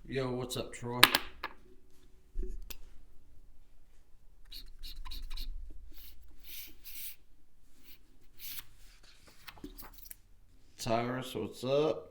Yo, what's up, Troy? Tyrus, what's up?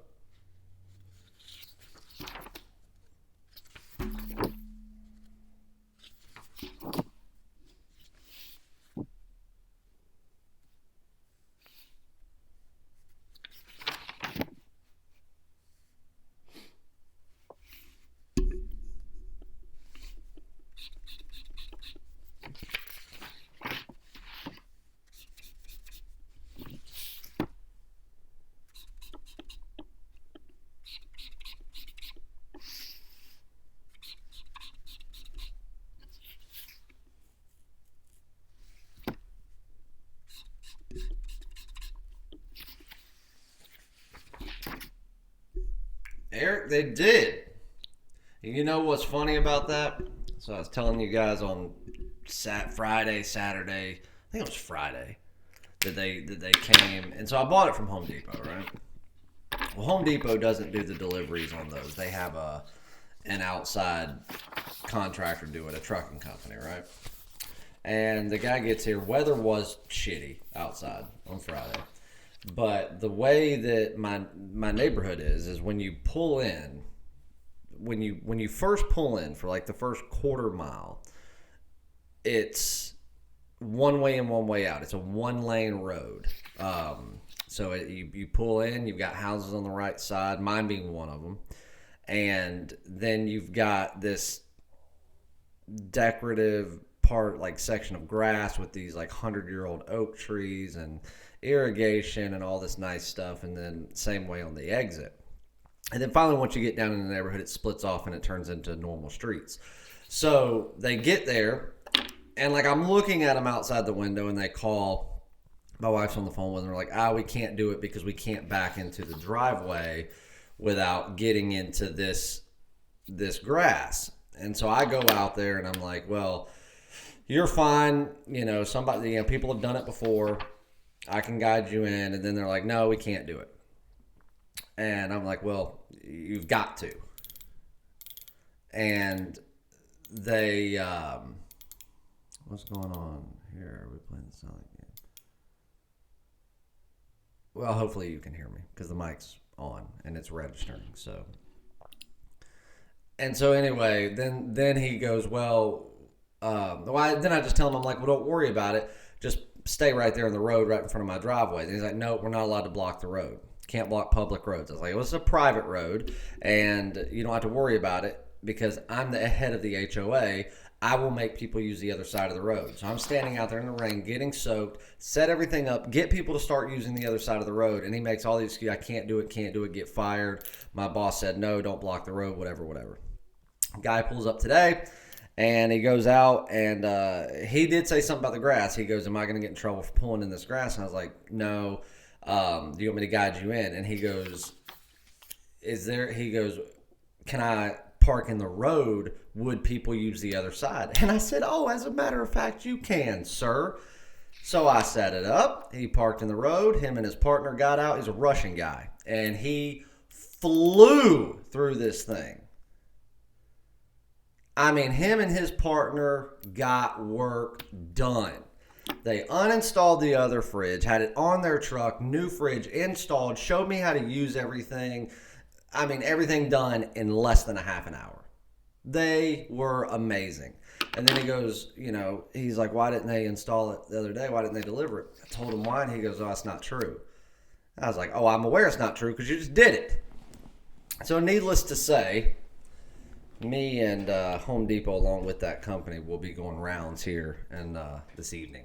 Eric, they did. You know what's funny about that? So I was telling you guys on Friday, Saturday. I think it was Friday that they came, and so I bought it from Home Depot, right? Well, Home Depot doesn't do the deliveries on those. They have an outside contractor do it, a trucking company, right? And the guy gets here. Weather was shitty outside on Friday, but the way that my neighborhood is when you pull in, when you first pull in for like the first quarter mile, it's one way in, one way out. It's a one lane road. So you pull in, you've got houses on the right side, mine being one of them, and then you've got this decorative part, like section of grass with these like 100-year-old oak trees and irrigation and all this nice stuff, and then same way on the exit. And then finally, once you get down in the neighborhood, it splits off and it turns into normal streets. So they get there, and like I'm looking at them outside the window, and they call. My wife's on the phone with them. They're like, we can't do it because we can't back into the driveway without getting into this grass. And so I go out there, and I'm like, well, you're fine. Somebody, people have done it before. I can guide you in. And then they're like, no, we can't do it. And I'm like, well, you've got to. And they, what's going on here? Are we playing the Sonic game? Well, hopefully you can hear me because the mic's on and it's registering. So anyway, then he goes, then I just tell him, I'm like, well, don't worry about it. Just stay right there in the road right in front of my driveway. And he's like, no, we're not allowed to block the road. Can't block public roads. I was like, well, it's a private road, and you don't have to worry about it because I'm the head of the HOA. I will make people use the other side of the road. So I'm standing out there in the rain, getting soaked, set everything up, get people to start using the other side of the road, and he makes all these excuses. I can't do it, get fired. My boss said, no, don't block the road, whatever. Guy pulls up today, and he goes out, and he did say something about the grass. He goes, am I going to get in trouble for pulling in this grass? And I was like, no. Do you want me to guide you in? And he goes, can I park in the road? Would people use the other side? And I said, oh, as a matter of fact, you can, sir. So I set it up. He parked in the road. Him and his partner got out. He's a Russian guy. And he flew through this thing. I mean, him and his partner got work done. They uninstalled the other fridge, had it on their truck, new fridge installed, showed me how to use everything. I mean, everything done in less than a half an hour. They were amazing. And then he goes, he's like, why didn't they install it the other day? Why didn't they deliver it? I told him why, and he goes, oh, that's not true. I was like, oh, I'm aware it's not true because you just did it. So needless to say, me and Home Depot, along with that company, will be going rounds here and this evening.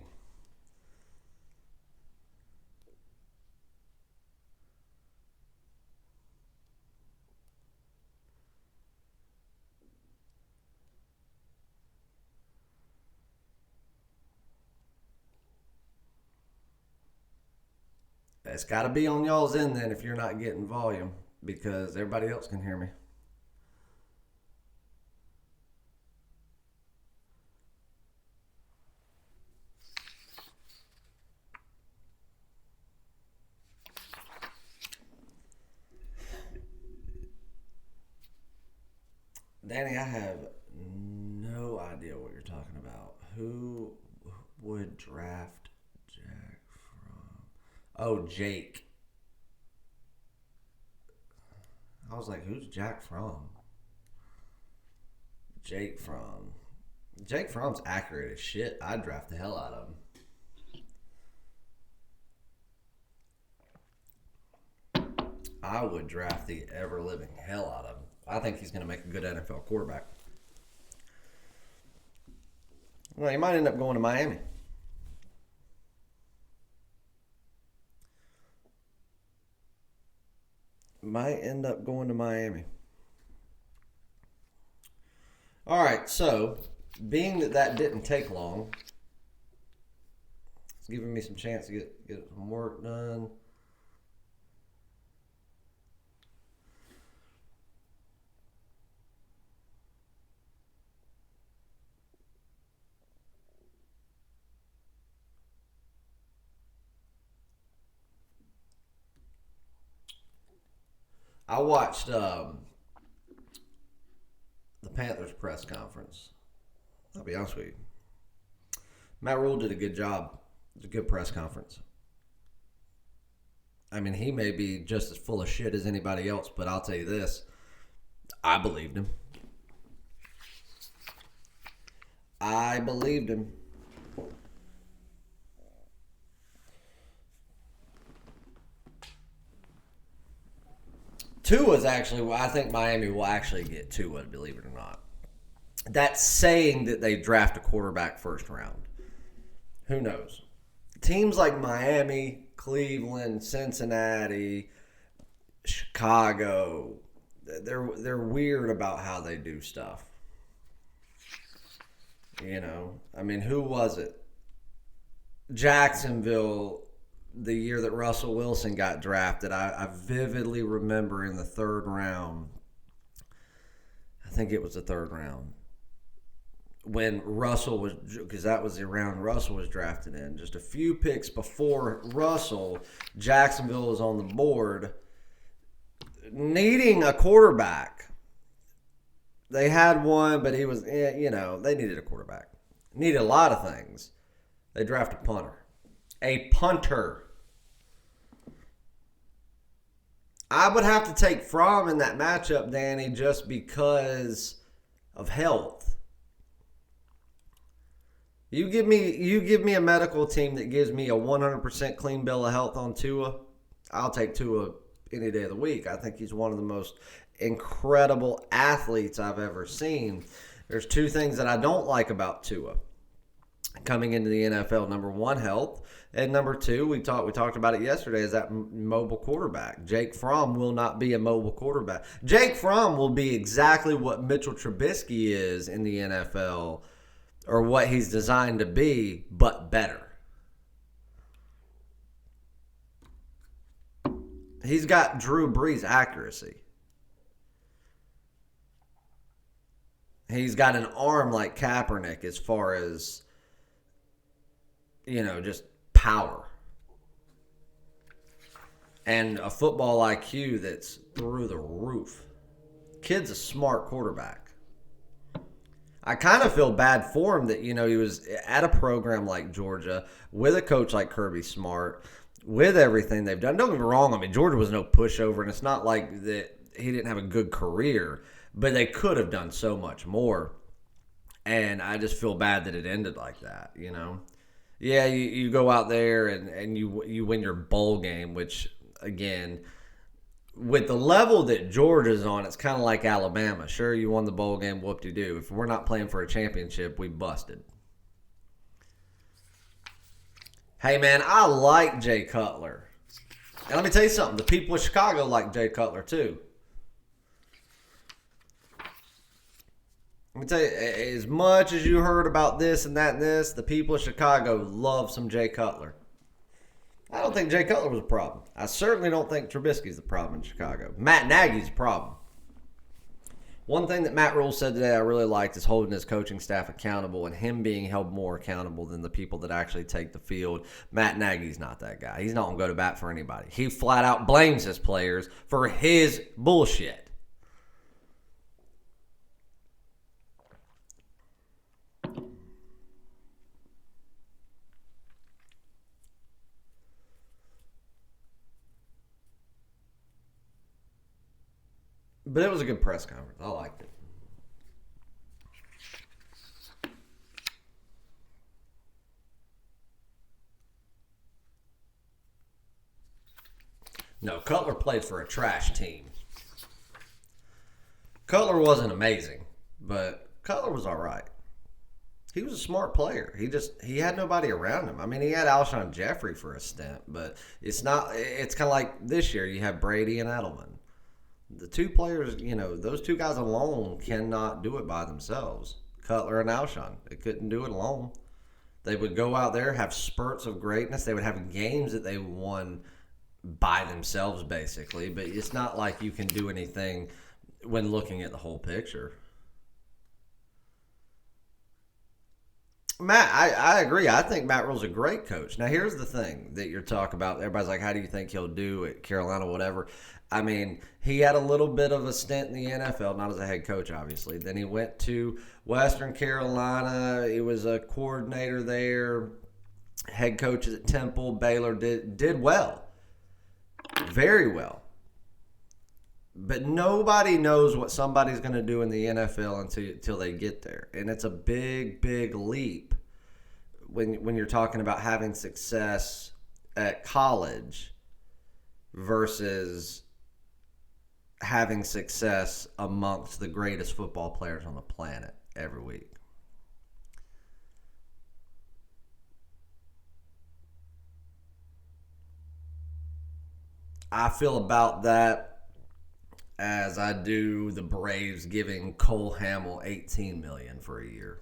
It's got to be on y'all's end then if you're not getting volume because everybody else can hear me. Danny, I have no idea what you're talking about. Who would draft Jack Fromm? Oh, Jake. I was like, who's Jack Fromm? Jake Fromm. Jake Fromm's accurate as shit. I'd draft the hell out of him. I would draft the ever living hell out of him. I think he's going to make a good NFL quarterback. Well, he might end up going to Miami. Might end up going to Miami. All right, so being that didn't take long, it's giving me some chance to get some work done. I watched the Panthers press conference. I'll be honest with you. Matt Rule did a good job. It was a good press conference. I mean, he may be just as full of shit as anybody else, but I'll tell you this. I believed him. I believed him. Tua's actually, I think Miami will actually get Tua, believe it or not. That's saying that they draft a quarterback first round. Who knows? Teams like Miami, Cleveland, Cincinnati, Chicago, they're weird about how they do stuff. You know, I mean, who was it? Jacksonville, the year that Russell Wilson got drafted, I vividly remember in the third round. I think it was the third round when Russell was, because that was the round Russell was drafted in. Just a few picks before Russell, Jacksonville was on the board needing a quarterback. They had one, but he was, they needed a quarterback. Needed a lot of things. They drafted a punter. A punter. I would have to take Fromm in that matchup, Danny, just because of health. You give me a medical team that gives me a 100% clean bill of health on Tua, I'll take Tua any day of the week. I think he's one of the most incredible athletes I've ever seen. There's two things that I don't like about Tua coming into the NFL. Number one, health. And number two, we talked about it yesterday, is that mobile quarterback. Jake Fromm will not be a mobile quarterback. Jake Fromm will be exactly what Mitchell Trubisky is in the NFL, or what he's designed to be, but better. He's got Drew Brees accuracy. He's got an arm like Kaepernick as far as, just power. And a football IQ that's through the roof. Kid's a smart quarterback. I kind of feel bad for him that, he was at a program like Georgia with a coach like Kirby Smart, with everything they've done. Don't get me wrong. I mean, Georgia was no pushover, and it's not like that he didn't have a good career, but they could have done so much more. And I just feel bad that it ended like that, Yeah, you go out there and you win your bowl game, which, again, with the level that Georgia's on, it's kind of like Alabama. Sure, you won the bowl game, whoop-de-doo. If we're not playing for a championship, we busted. Hey, man, I like Jay Cutler. And let me tell you something. The people of Chicago like Jay Cutler, too. Let me tell you, as much as you heard about this and that and this, the people of Chicago love some Jay Cutler. I don't think Jay Cutler was a problem. I certainly don't think Trubisky's the problem in Chicago. Matt Nagy's the problem. One thing that Matt Rule said today I really liked is holding his coaching staff accountable and him being held more accountable than the people that actually take the field. Matt Nagy's not that guy. He's not going to go to bat for anybody. He flat out blames his players for his bullshit. But it was a good press conference. I liked it. No, Cutler played for a trash team. Cutler wasn't amazing, but Cutler was all right. He was a smart player. He had nobody around him. I mean, he had Alshon Jeffrey for a stint, but it's not. It's kind of like this year. You have Brady and Edelman. The two players, those two guys alone cannot do it by themselves. Cutler and Alshon, they couldn't do it alone. They would go out there, have spurts of greatness. They would have games that they won by themselves, basically. But it's not like you can do anything when looking at the whole picture. Matt, I agree. I think Matt Rule's a great coach. Now, here's the thing that you're talking about. Everybody's like, how do you think he'll do at Carolina, whatever? I mean, he had a little bit of a stint in the NFL, not as a head coach, obviously. Then he went to Western Carolina. He was a coordinator there. Head coaches at Temple, Baylor did well. Very well. But nobody knows what somebody's going to do in the NFL until they get there. And it's a big, big leap when you're talking about having success at college versus having success amongst the greatest football players on the planet every week. I feel about that as I do the Braves giving Cole Hamill $18 million for a year.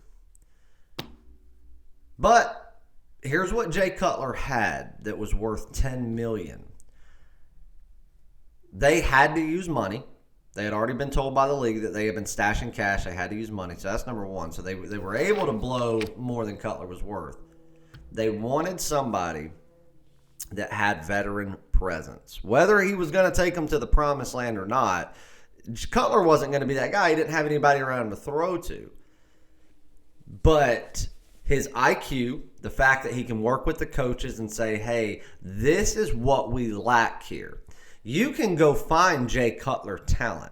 But here's what Jay Cutler had that was worth $10 million. They had to use money. They had already been told by the league that they had been stashing cash. They had to use money. So that's number one. So they were able to blow more than Cutler was worth. They wanted somebody that had veteran presence. Whether he was going to take them to the promised land or not, Cutler wasn't going to be that guy. He didn't have anybody around him to throw to. But his IQ, the fact that he can work with the coaches and say, hey, this is what we lack here. You can go find Jay Cutler talent.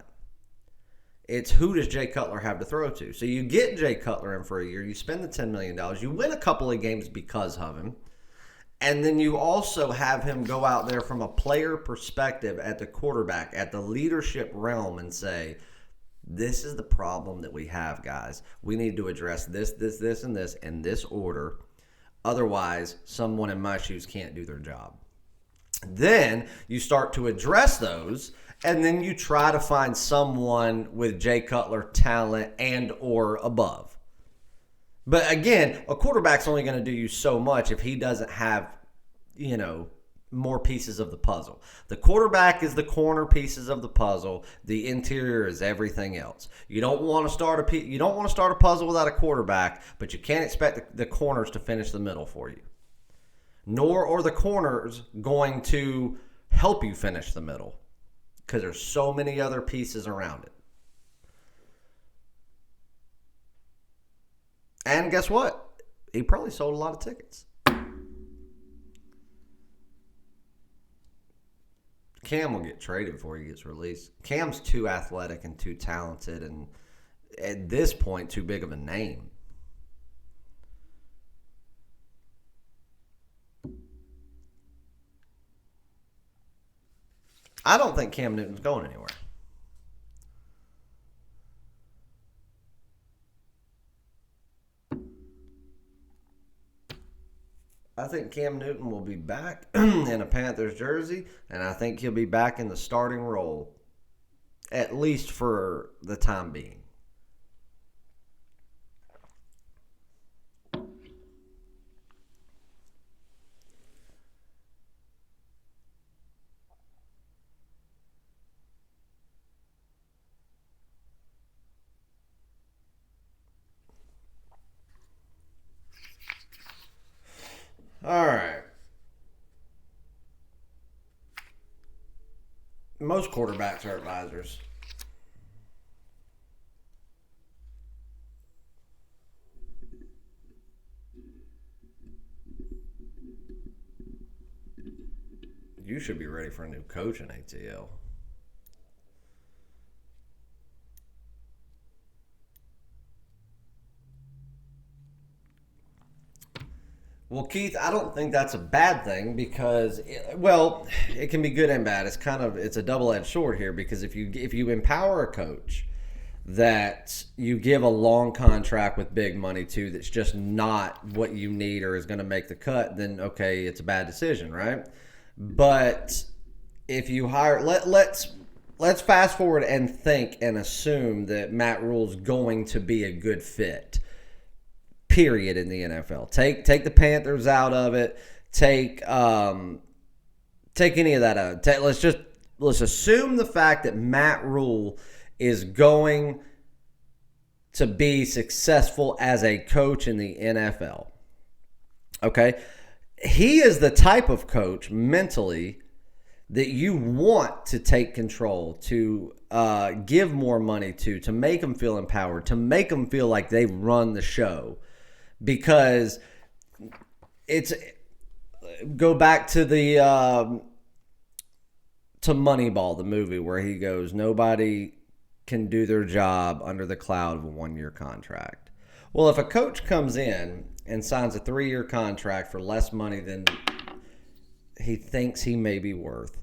It's who does Jay Cutler have to throw to? So you get Jay Cutler in for a year. You spend the $10 million. You win a couple of games because of him. And then you also have him go out there from a player perspective at the quarterback, at the leadership realm, and say, this is the problem that we have, guys. We need to address this, and this in this order. Otherwise, someone in my shoes can't do their job. Then you start to address those, and then you try to find someone with Jay Cutler talent and or above. But again, a quarterback's only going to do you so much if he doesn't have, more pieces of the puzzle. The quarterback is the corner pieces of the puzzle. The interior is everything else. You don't want to start a puzzle without a quarterback, but you can't expect the corners to finish the middle for you. Nor are the corners going to help you finish the middle because there's so many other pieces around it. And guess what? He probably sold a lot of tickets. Cam will get traded before he gets released. Cam's too athletic and too talented and at this point too big of a name. I don't think Cam Newton's going anywhere. I think Cam Newton will be back in a Panthers jersey, and I think he'll be back in the starting role, at least for the time being. All right. Most quarterbacks are advisors. You should be ready for a new coach in ATL. Well, Keith, I don't think that's a bad thing because, well, it can be good and bad. It's a double-edged sword here because if you empower a coach that you give a long contract with big money to that's just not what you need or is going to make the cut, then okay, it's a bad decision, right? But if you hire, let's fast forward and think and assume that Matt Rule's going to be a good fit. Period in the NFL. Take the Panthers out of it. Take any of that out. Let's assume the fact that Matt Rule is going to be successful as a coach in the NFL. Okay? He is the type of coach mentally that you want to take control, to give more money to make them feel empowered, to make them feel like they run the show. Because go back to to Moneyball, the movie, where he goes, nobody can do their job under the cloud of a 1-year contract. Well, if a coach comes in and signs a 3-year contract for less money than he thinks he may be worth,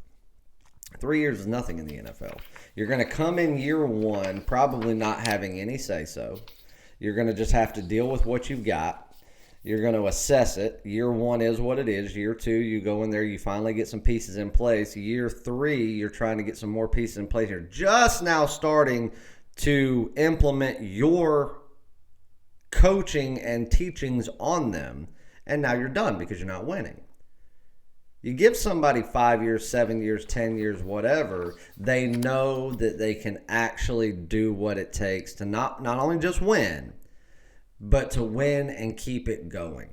3 years is nothing in the NFL. You're going to come in year one probably not having any say-so. You're going to just have to deal with what you've got. You're going to assess it. Year one is what it is. Year two, you go in there, you finally get some pieces in place. Year three, you're trying to get some more pieces in place. You're just now starting to implement your coaching and teachings on them. And now you're done because you're not winning. You give somebody 5 years, 7 years, 10 years, whatever, they know that they can actually do what it takes to not only just win, but to win and keep it going.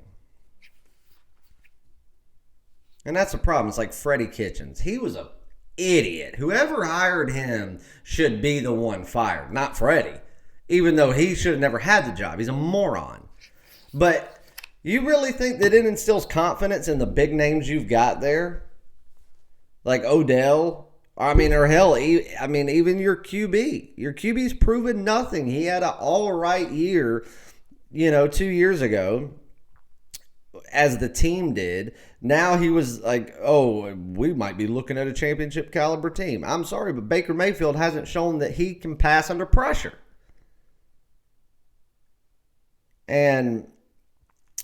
And that's the problem. It's like Freddie Kitchens. He was an idiot. Whoever hired him should be the one fired, not Freddie. Even though he should have never had the job. He's a moron. But you really think that it instills confidence in the big names you've got there? Like Odell? Or hell, even your QB. Your QB's proven nothing. He had an all right year, 2 years ago, as the team did. Now he was like, oh, we might be looking at a championship caliber team. I'm sorry, but Baker Mayfield hasn't shown that he can pass under pressure.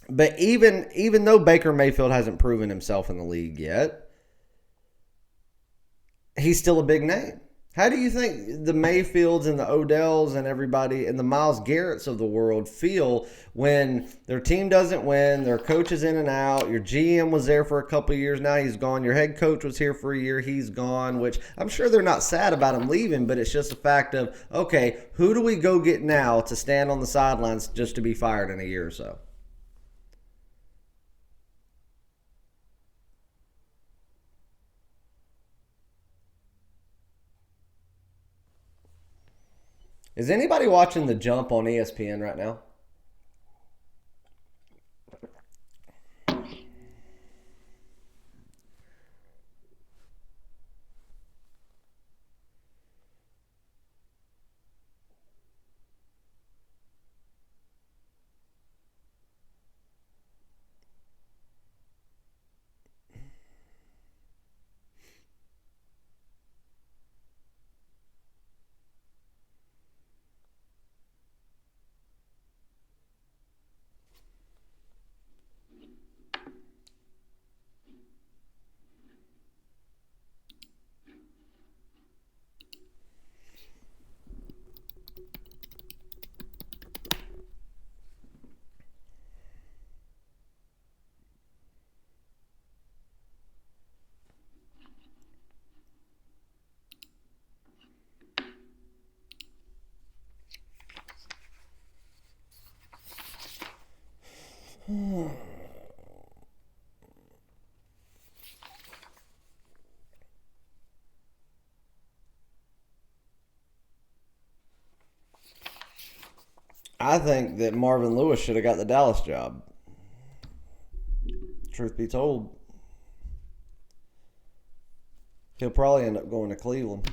But even though Baker Mayfield hasn't proven himself in the league yet, he's still a big name. How do you think the Mayfields and the Odells and everybody and the Myles Garretts of the world feel when their team doesn't win, their coach is in and out, your GM was there for a couple of years, now he's gone, your head coach was here for a year, he's gone, which I'm sure they're not sad about him leaving, but it's just a fact of, okay, who do we go get now to stand on the sidelines just to be fired in a year or so? Is anybody watching The Jump on ESPN right now? I think that Marvin Lewis should have got the Dallas job. Truth be told, he'll probably end up going to Cleveland.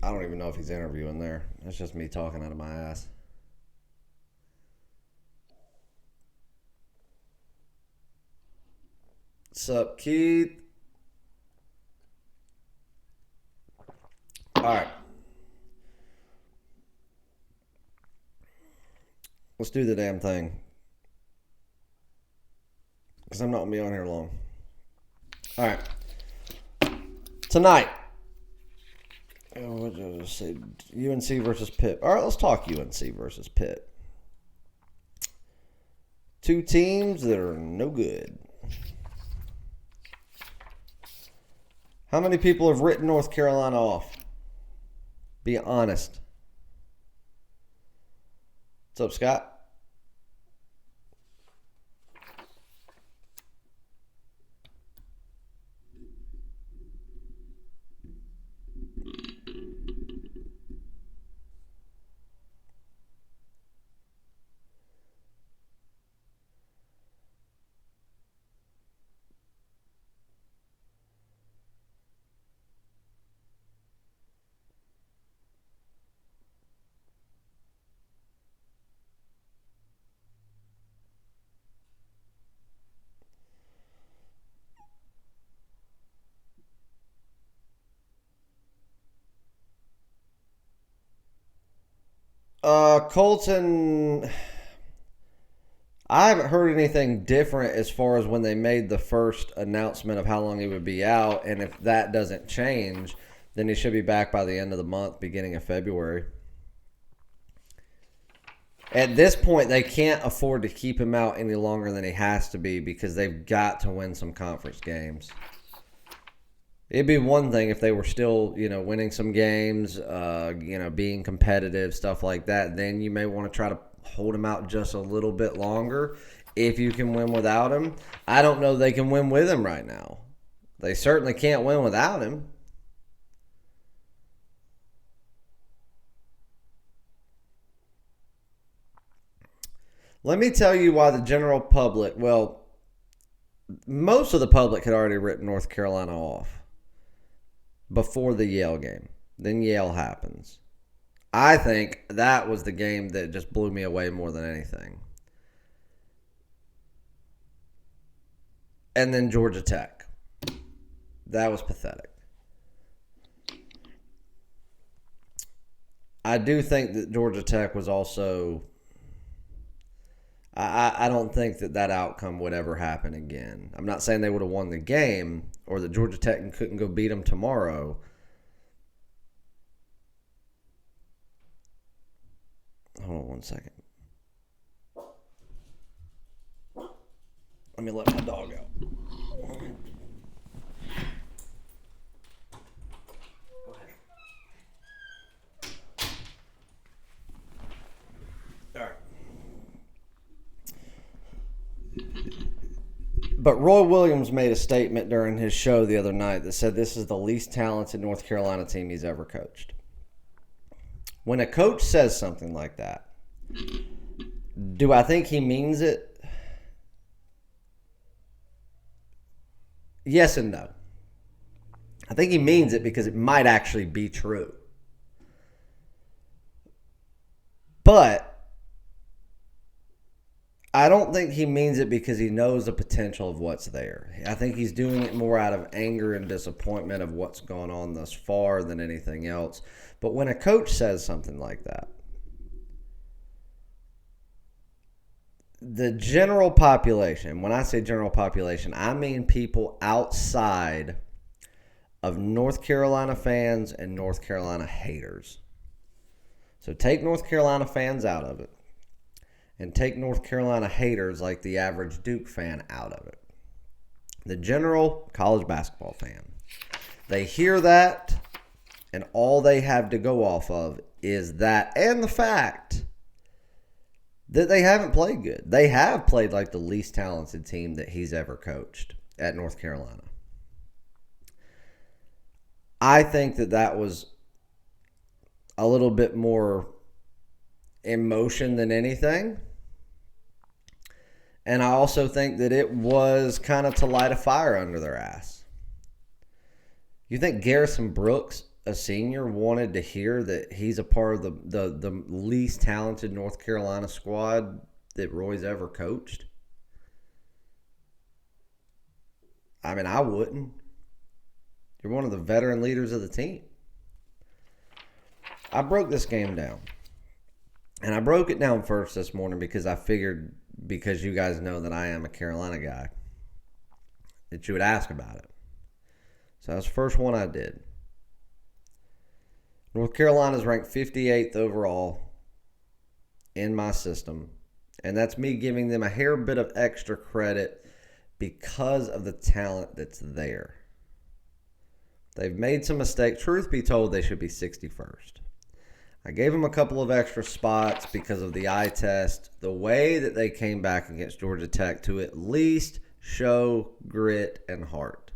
I don't even know if he's interviewing there. That's just me talking out of my ass. What's up, Keith? All right. Let's do the damn thing. Because I'm not going to be on here long. All right. Tonight. What did I just say? UNC versus Pitt. All right, let's talk UNC versus Pitt. Two teams that are no good. How many people have written North Carolina off? Be honest. What's up, Scott? Colton, I haven't heard anything different as far as when they made the first announcement of how long he would be out. And if that doesn't change, then he should be back by the end of the month, beginning of February. At this point, they can't afford to keep him out any longer than he has to be because they've got to win some conference games. It'd be one thing if they were still, winning some games, being competitive, stuff like that. Then you may want to try to hold him out just a little bit longer if you can win without him. I don't know they can win with him right now. They certainly can't win without him. Let me tell you why the general public, most of the public had already written North Carolina off before the Yale game. Then Yale happens. I think that was the game that just blew me away more than anything. And then Georgia Tech. That was pathetic. I do think that Georgia Tech was also... I don't think that outcome would ever happen again. I'm not saying they would have won the game or that Georgia Tech couldn't go beat them tomorrow. Hold on one second. Let me let my dog out. All right. But Roy Williams made a statement during his show the other night that said this is the least talented North Carolina team he's ever coached. When a coach says something like that, do I think he means it? Yes and no. I think he means it because it might actually be true. But I don't think he means it because he knows the potential of what's there. I think he's doing it more out of anger and disappointment of what's gone on thus far than anything else. But when a coach says something like that, the general population, when I say general population, I mean people outside of North Carolina fans and North Carolina haters. So take North Carolina fans out of it. And take North Carolina haters like the average Duke fan out of it. The general college basketball fan. They hear that, and all they have to go off of is that and the fact that they haven't played good. They have played like the least talented team that he's ever coached at North Carolina. I think that was a little bit more emotion than anything. And I also think that it was kind of to light a fire under their ass. You think Garrison Brooks, a senior, wanted to hear that he's a part of the least talented North Carolina squad that Roy's ever coached? I mean, I wouldn't. You're one of the veteran leaders of the team. I broke this game down. And I broke it down first this morning because I figured, because you guys know that I am a Carolina guy, that you would ask about it. So that was the first one I did. North Carolina is ranked 58th overall in my system. And that's me giving them a hair bit of extra credit because of the talent that's there. They've made some mistakes. Truth be told, they should be 61st. I gave them a couple of extra spots because of the eye test. The way that they came back against Georgia Tech to at least show grit and heart.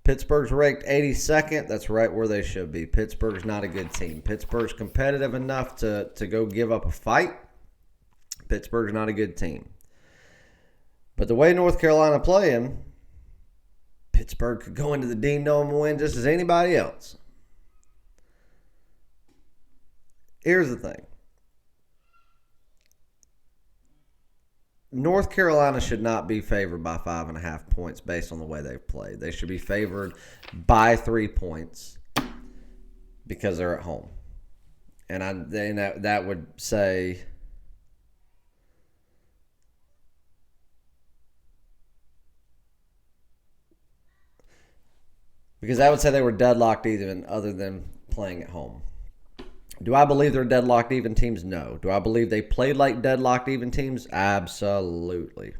Pittsburgh's ranked 82nd. That's right where they should be. Pittsburgh's not a good team. Pittsburgh's competitive enough to go give up a fight. Pittsburgh's not a good team. But the way North Carolina playing, Pittsburgh could go into the Dean Dome and win just as anybody else. Here's the thing. North Carolina should not be favored by 5.5 points based on the way they've played. They should be favored by 3 points because they're at home. And that would say they were deadlocked even other than playing at home. Do I believe they're deadlocked even teams? No. Do I believe they played like deadlocked even teams? Absolutely.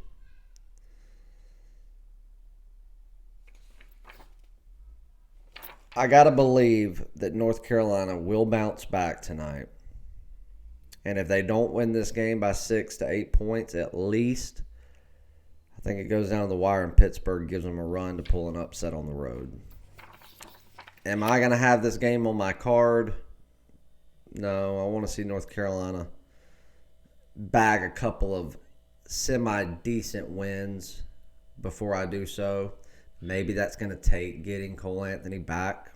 I got to believe that North Carolina will bounce back tonight. And if they don't win this game by 6 to 8 points at least, I think it goes down to the wire and Pittsburgh gives them a run to pull an upset on the road. Am I going to have this game on my card? No, I want to see North Carolina bag a couple of semi-decent wins before I do so. Maybe that's going to take getting Cole Anthony back.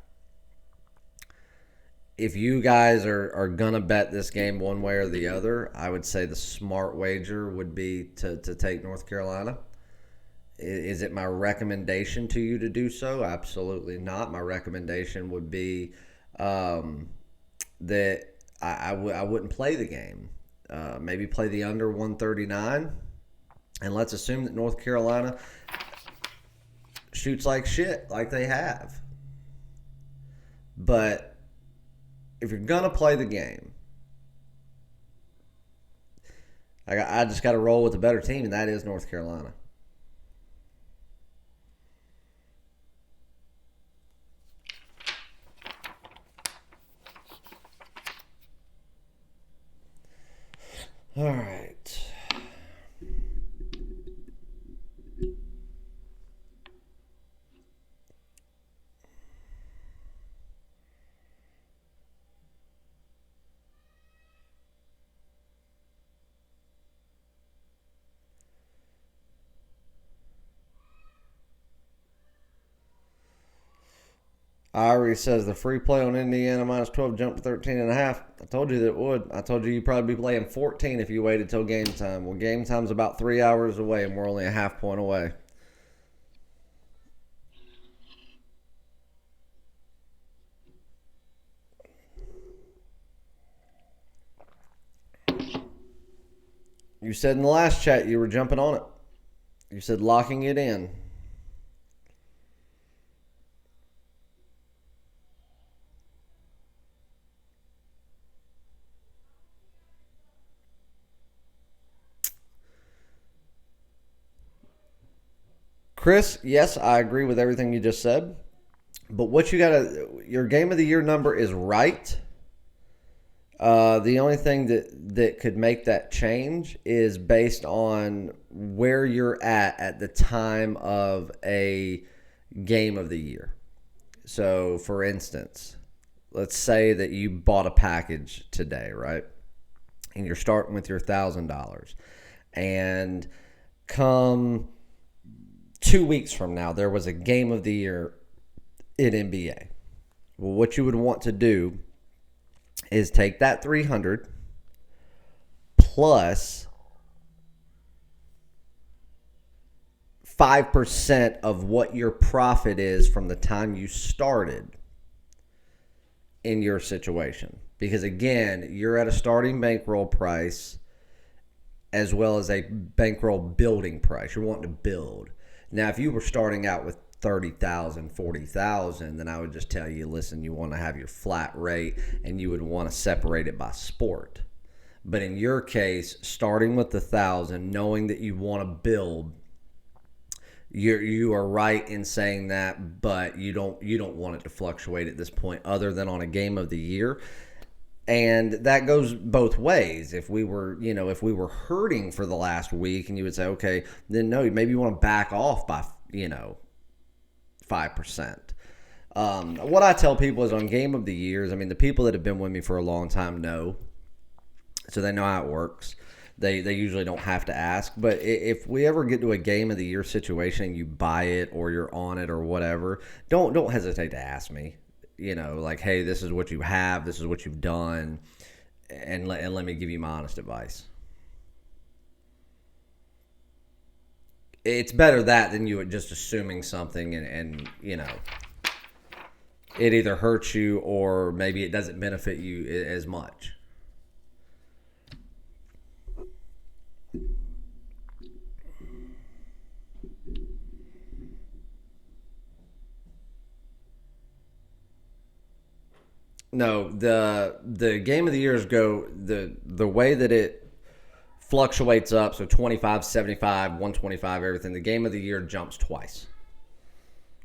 If you guys are going to bet this game one way or the other, I would say the smart wager would be to take North Carolina. Is it my recommendation to you to do so? Absolutely not. My recommendation would be that I wouldn't play the game. Maybe play the under 139. And let's assume that North Carolina shoots like shit, like they have. But if you're going to play the game, I just got to roll with a better team, and that is North Carolina. All right. Irie says the free play on Indiana minus 12 jumped to 13.5. I told you that it would. I told you you'd probably be playing 14 if you waited till game time. Well, game time's about 3 hours away, and we're only a half point away. You said in the last chat you were jumping on it. You said locking it in. Chris, yes, I agree with everything you just said. But what you your game of the year number is right. The only thing that could make that change is based on where you're at the time of a game of the year. So, for instance, let's say that you bought a package today, right? And you're starting with your $1,000. And come 2 weeks from now, there was a game of the year in NBA. Well, what you would want to do is take that 300 plus 5% of what your profit is from the time you started in your situation. Because again, you're at a starting bankroll price as well as a bankroll building price. You're wanting to build. Now, if you were starting out with 30,000, 40,000, then I would just tell you, listen, you want to have your flat rate and you would want to separate it by sport. But in your case, starting with the 1,000, knowing that you want to build, you are right in saying that, but you don't want it to fluctuate at this point, other than on a game of the year. And that goes both ways. If we were hurting for the last week, and you would say, okay, then no, maybe you want to back off by 5%. What I tell people is on game of the years. I mean, the people that have been with me for a long time know, so they know how it works. They usually don't have to ask. But if we ever get to a game of the year situation and you buy it or you're on it or whatever, don't hesitate to ask me. Like, hey, this is what you have, this is what you've done, and let me give you my honest advice. It's better that than you just assuming something and it either hurts you or maybe it doesn't benefit you as much. No, the game of the years go the way that it fluctuates up. So 25, 75, 125, everything. The game of the year jumps twice.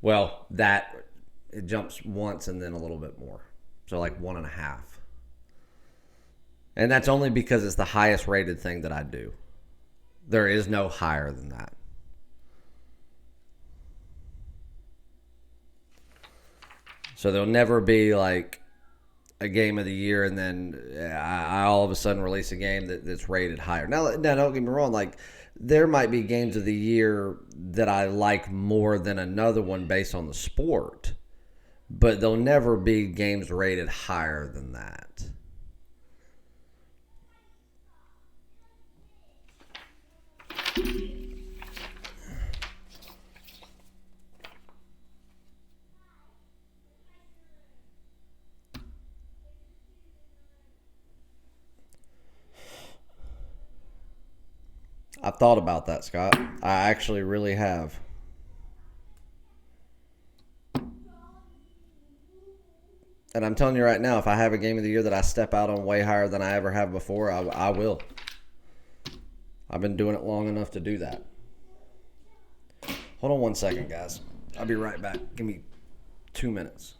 Well, that it jumps once and then a little bit more. So like 1.5. And that's only because it's the highest rated thing that I do. There is no higher than that. So there'll never be like a game of the year and then I all of a sudden release a game that's rated higher. Now, don't get me wrong. Like, there might be games of the year that I like more than another one based on the sport, but there'll never be games rated higher than that. I've thought about that, Scott. I actually really have. And I'm telling you right now, if I have a game of the year that I step out on way higher than I ever have before, I will. I've been doing it long enough to do that. Hold on 1 second, guys. I'll be right back. Give me 2 minutes.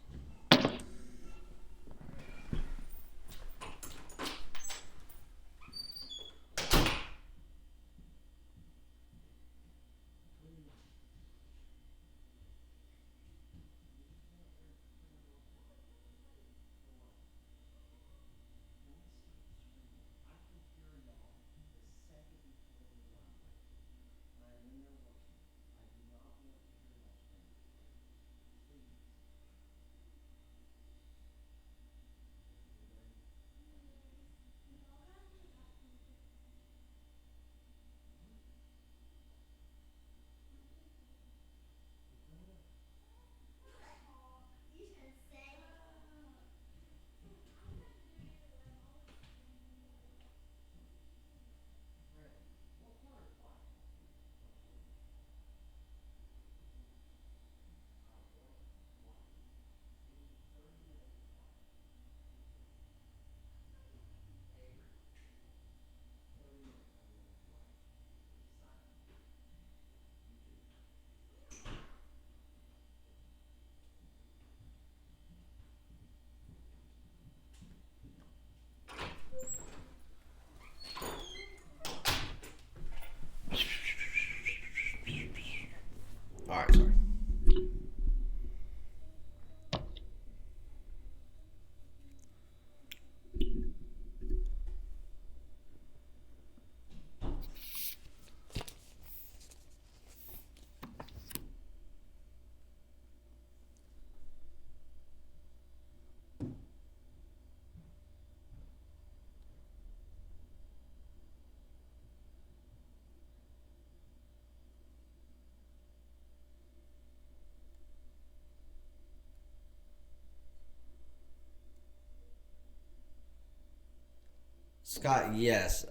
Scott, yes.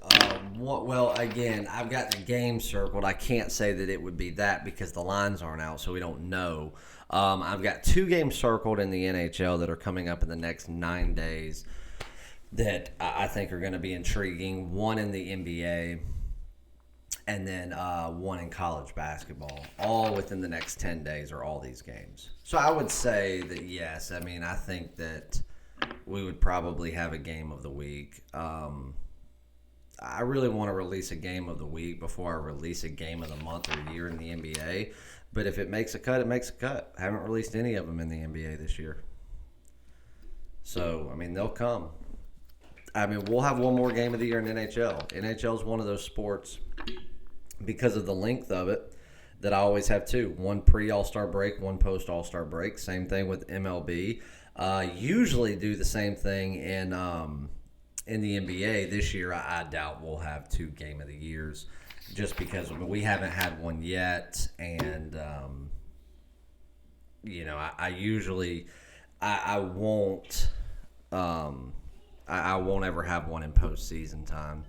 Well, again, I've got the game circled. I can't say that it would be that because the lines aren't out, so we don't know. I've got two games circled in the NHL that are coming up in the next 9 days that I think are going to be intriguing. One in the NBA, and then one in college basketball. All within the next 10 days are all these games. So I would say that, yes. I mean, I think that we would probably have a game of the week. I really want to release a game of the week before I release a game of the month or year in the NBA. But if it makes a cut, it makes a cut. I haven't released any of them in the NBA this year. So, I mean, they'll come. I mean, we'll have one more game of the year in NHL. NHL is one of those sports, because of the length of it, that I always have two. One pre-All-Star break, one post-All-Star break. Same thing with MLB. Usually do the same thing in the NBA. This year, I doubt we'll have two Game of the Years, just because we haven't had one yet, and I usually I won't I won't ever have one in postseason time.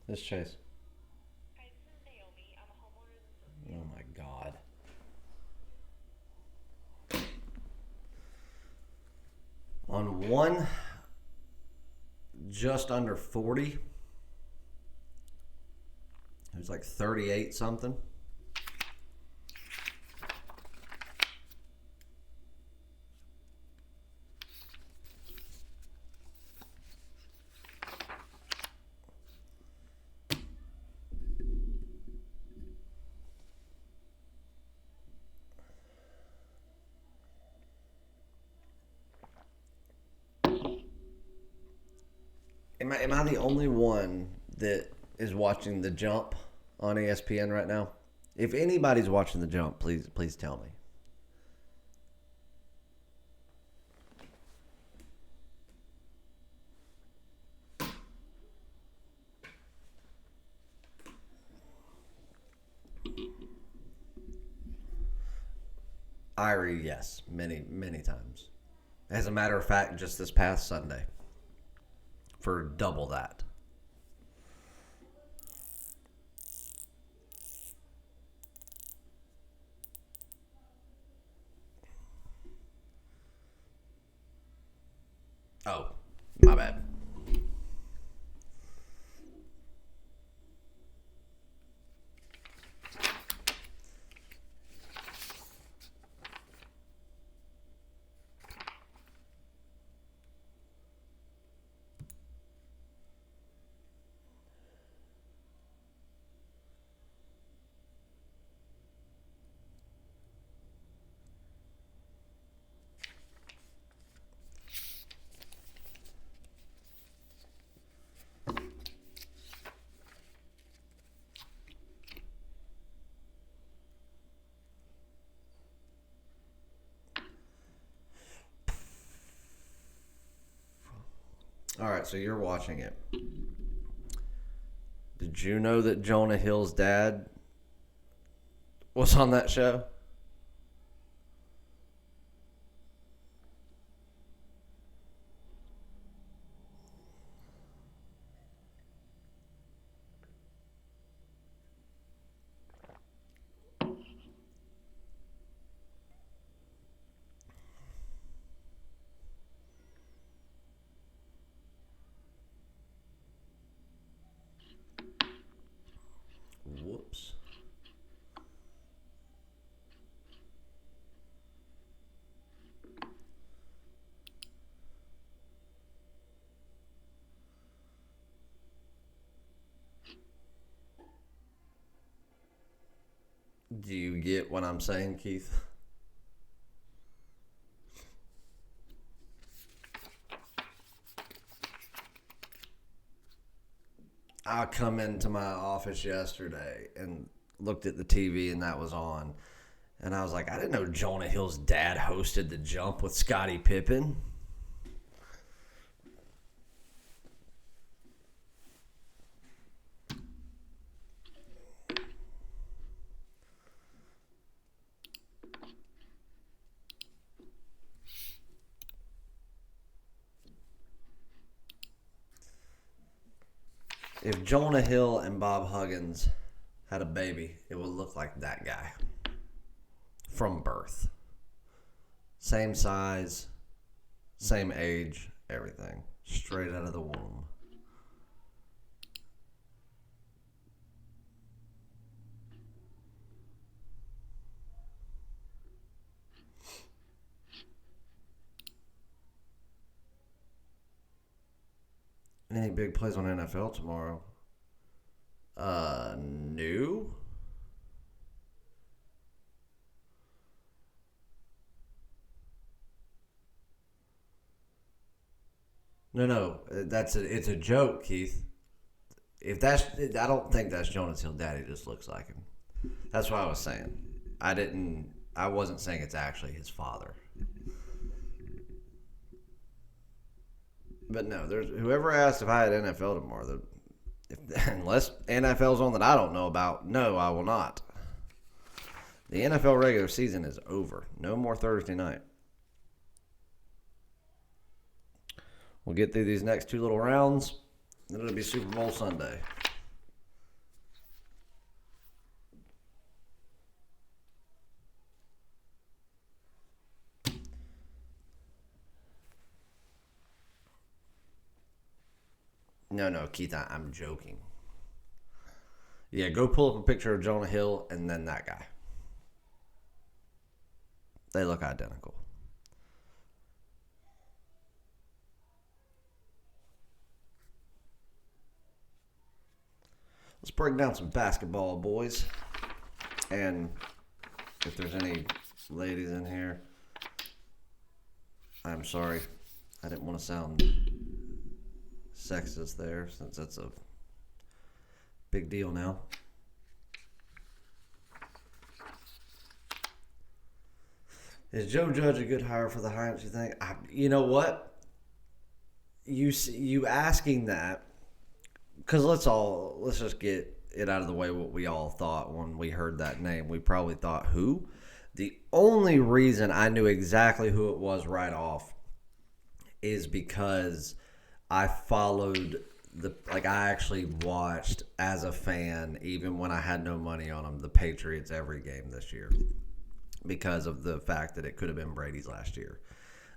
This Chase. Oh my God. On one, just under 40. It was like 38 something. Am I the only one that is watching The Jump on ESPN right now? If anybody's watching The Jump, please tell me. Irie, yes, many times. As a matter of fact, just this past Sunday, for double that. Oh, my bad. All right, so you're watching it. Did you know that Jonah Hill's dad was on that show? Whoops. Do you get what I'm saying, Keith? I come into my office yesterday and looked at the TV and that was on. And I was like, I didn't know Jonah Hill's dad hosted The Jump with Scottie Pippen. If Jonah Hill and Bob Huggins had a baby, it would look like that guy from birth. Same size, same age, everything. Straight out of the womb. Any big plays on NFL tomorrow? New? No. It's a joke, Keith. If that's, I don't think that's Jonas Hill Daddy. Just looks like him. That's what I was saying. I wasn't saying it's actually his father. But no, there's whoever asked if I had NFL tomorrow. Unless NFL's on that I don't know about, no, I will not. The NFL regular season is over. No more Thursday night. We'll get through these next two little rounds, then it'll be Super Bowl Sunday. No, Keith, I'm joking. Yeah, go pull up a picture of Jonah Hill and then that guy. They look identical. Let's break down some basketball, boys. And if there's any ladies in here, I'm sorry. I didn't want to sound sexist there, since that's a big deal now. Is Joe Judge a good hire for the Giants, you think? You know what? You asking that, because let's just get it out of the way what we all thought when we heard that name. We probably thought, who? The only reason I knew exactly who it was right off is because I followed I actually watched as a fan, even when I had no money on them, the Patriots every game this year because of the fact that it could have been Brady's last year.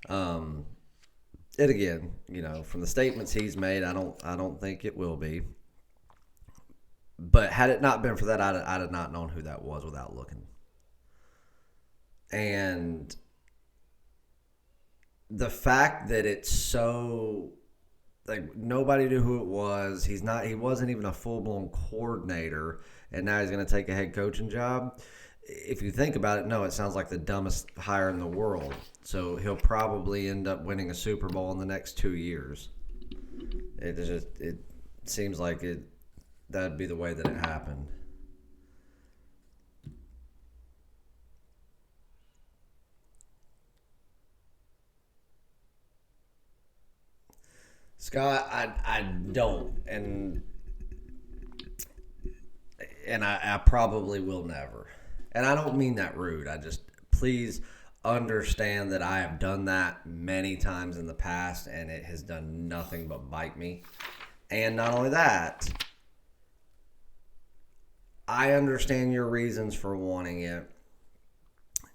And again, from the statements he's made, I don't think it will be. But had it not been for that, I'd have not known who that was without looking. And the fact that it's so, nobody knew who it was. He wasn't even a full-blown coordinator, and now he's going to take a head coaching job. If you think about it, no, it sounds like the dumbest hire in the world. So he'll probably end up winning a Super Bowl in the next 2 years. It seems like that'd be the way that it happened. Scott, I don't, and I probably will never. And I don't mean that rude. Please understand that I have done that many times in the past, and it has done nothing but bite me. And not only that, I understand your reasons for wanting it,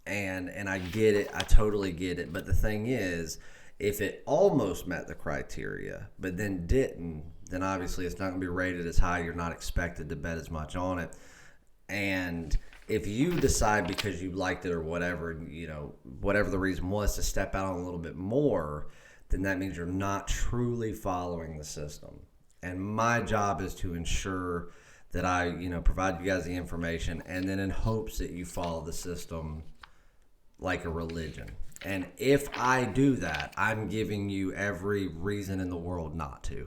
and I get it. I totally get it. But the thing is, if it almost met the criteria, but then didn't, then obviously it's not going to be rated as high. You're not expected to bet as much on it. And if you decide because you liked it or whatever, whatever the reason was to step out on a little bit more, then that means you're not truly following the system. And my job is to ensure that I, provide you guys the information, and then in hopes that you follow the system like a religion. And if I do that, I'm giving you every reason in the world not to.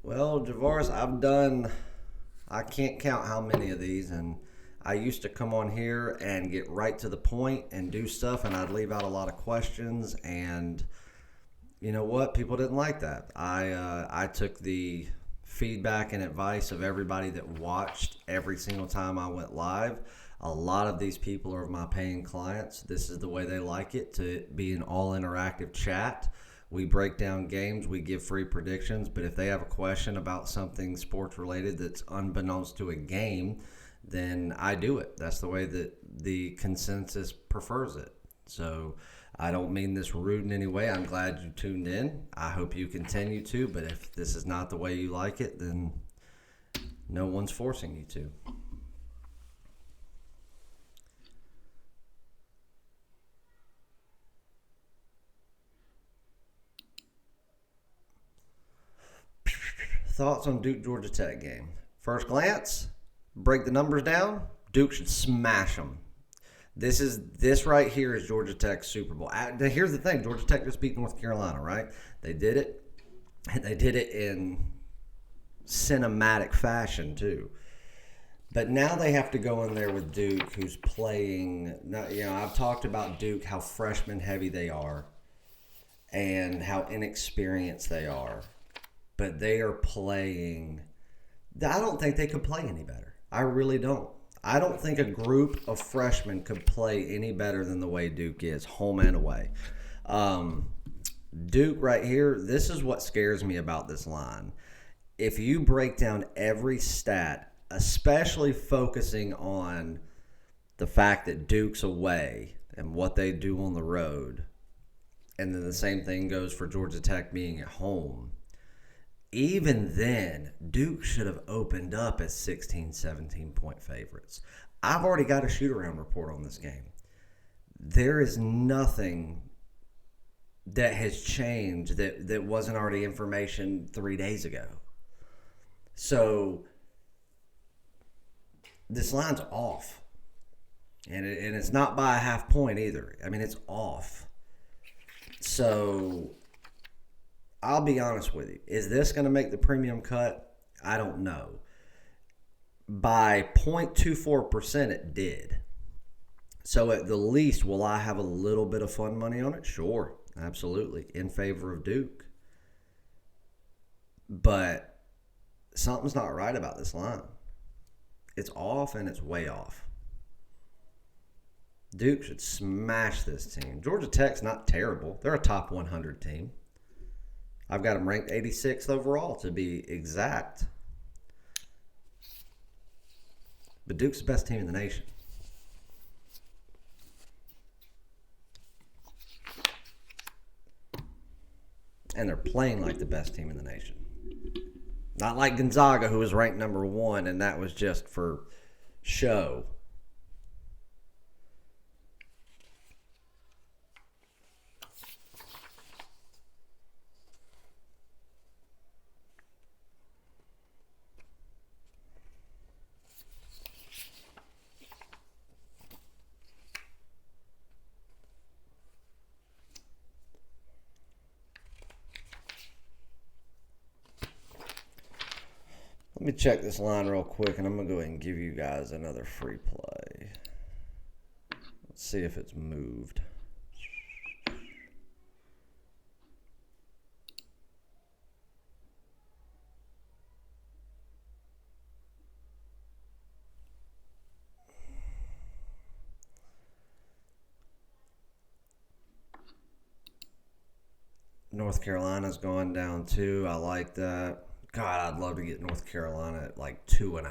Well, Javaris, I can't count how many of these, and I used to come on here and get right to the point and do stuff, and I'd leave out a lot of questions, and you know what? People didn't like that. I took the feedback and advice of everybody that watched every single time I went live. A lot of these people are my paying clients. This is the way they like it, to be an all interactive chat. We break down games, we give free predictions, but if they have a question about something sports related that's unbeknownst to a game, then I do it. That's the way that the consensus prefers it. So I don't mean this rude in any way. I'm glad you tuned in. I hope you continue to, but if this is not the way you like it, then no one's forcing you to. Thoughts on Duke Georgia Tech game? First glance, break the numbers down. Duke should smash them. This right here is Georgia Tech's Super Bowl. Here's the thing: Georgia Tech just beat North Carolina, right? They did it, and they did it in cinematic fashion too. But now they have to go in there with Duke, who's playing. I've talked about Duke, how freshman heavy they are, and how inexperienced they are. But they are playing. I don't think they could play any better. I really don't. I don't think a group of freshmen could play any better than the way Duke is, home and away. Duke right here, this is what scares me about this line. If you break down every stat, especially focusing on the fact that Duke's away and what they do on the road, and then the same thing goes for Georgia Tech being at home, even then, Duke should have opened up as 16, 17-point favorites. I've already got a shoot-around report on this game. There is nothing that has changed that wasn't already information 3 days ago. So, this line's off. And it's not by a half point either. I mean, it's off. So, I'll be honest with you. Is this going to make the premium cut? I don't know. By 0.24%, it did. So at the least, will I have a little bit of fun money on it? Sure, absolutely, in favor of Duke. But something's not right about this line. It's off, and it's way off. Duke should smash this team. Georgia Tech's not terrible. They're a top 100 team. I've got them ranked 86th overall, to be exact. But Duke's the best team in the nation. And they're playing like the best team in the nation. Not like Gonzaga, who was ranked number 1, and that was just for show. Let me check this line real quick, and I'm going to go ahead and give you guys another free play. Let's see if it's moved. North Carolina's gone down 2. I like that. God, I'd love to get North Carolina at like 2.5.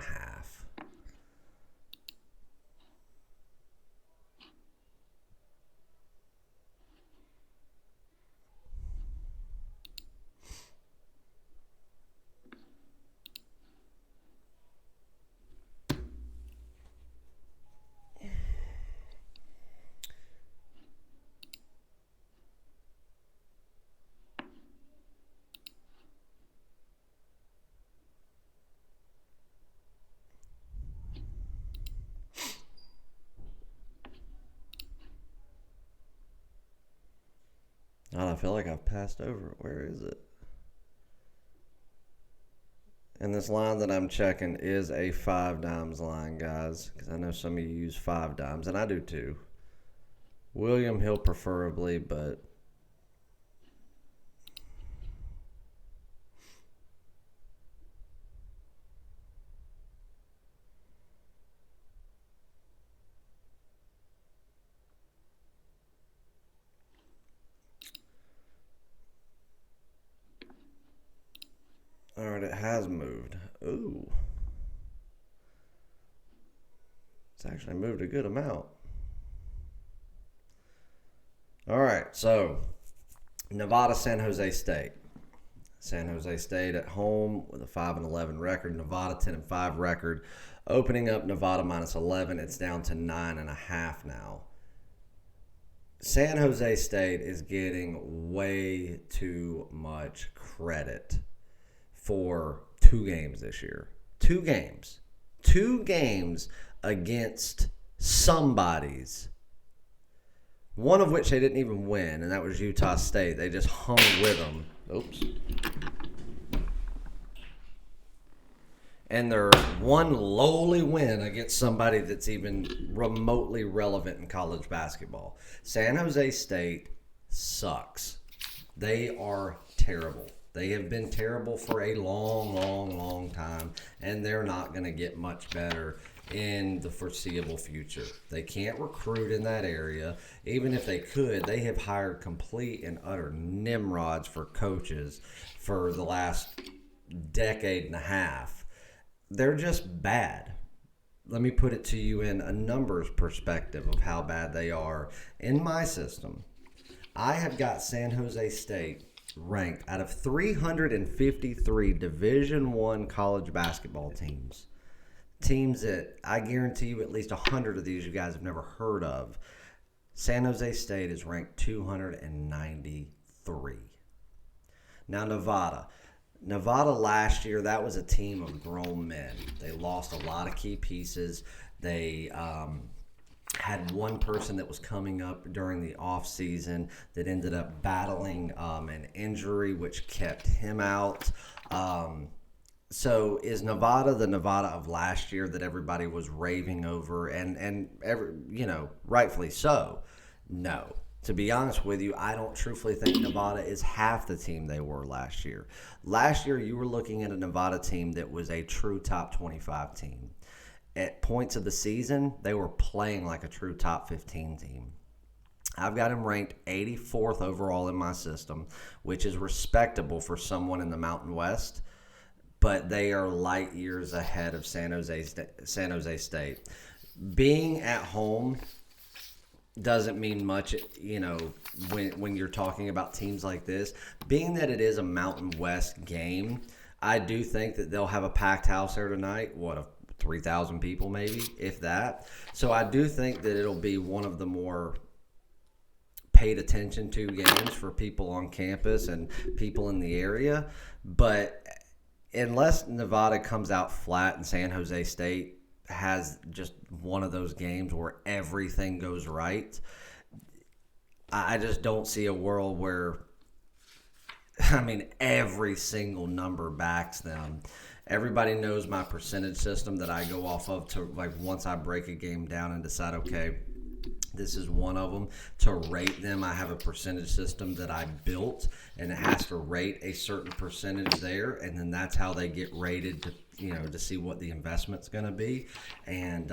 God, I feel like I've passed over it. Where is it? And this line that I'm checking is a 5 dimes line, guys, because I know some of you use 5 dimes, and I do too. William Hill preferably, but all right, it has moved. Ooh. It's actually moved a good amount. All right, so Nevada, San Jose State. San Jose State at home with a 5-11 record. Nevada 10-5 record. Opening up Nevada -11. It's down to 9.5 now. San Jose State is getting way too much credit for 2 games this year. 2 games. 2 games against somebody's. One of which they didn't even win, and that was Utah State. They just hung with them. Oops. And their one lowly win against somebody that's even remotely relevant in college basketball. San Jose State sucks. They are terrible. They have been terrible for a long, long, long time, and they're not going to get much better in the foreseeable future. They can't recruit in that area. Even if they could, they have hired complete and utter nimrods for coaches for the last decade and a half. They're just bad. Let me put it to you in a numbers perspective of how bad they are. In my system, I have got San Jose State ranked out of 353 Division I college basketball teams. Teams that I guarantee you at least 100 of these you guys have never heard of. San Jose State is ranked 293. Now Nevada last year, that was a team of grown men. They lost a lot of key pieces. They had one person that was coming up during the offseason that ended up battling an injury, which kept him out. So is Nevada the Nevada of last year that everybody was raving over, and rightfully so? No. To be honest with you, I don't truthfully think Nevada is half the team they were last year. Last year, you were looking at a Nevada team that was a true top 25 team. At points of the season, they were playing like a true top 15 team. I've got them ranked 84th overall in my system, which is respectable for someone in the Mountain West, but they are light years ahead of San Jose State. Being at home doesn't mean much, when you're talking about teams like this. Being that it is a Mountain West game, I do think that they'll have a packed house there tonight. 3,000 people maybe, if that. So I do think that it'll be one of the more paid attention to games for people on campus and people in the area. But unless Nevada comes out flat and San Jose State has just one of those games where everything goes right, I just don't see a world where, every single number backs them. Everybody knows my percentage system that I go off of to, once I break a game down and decide, okay, this is one of them. To rate them, I have a percentage system that I built, and it has to rate a certain percentage there, and then that's how they get rated to see what the investment's going to be. And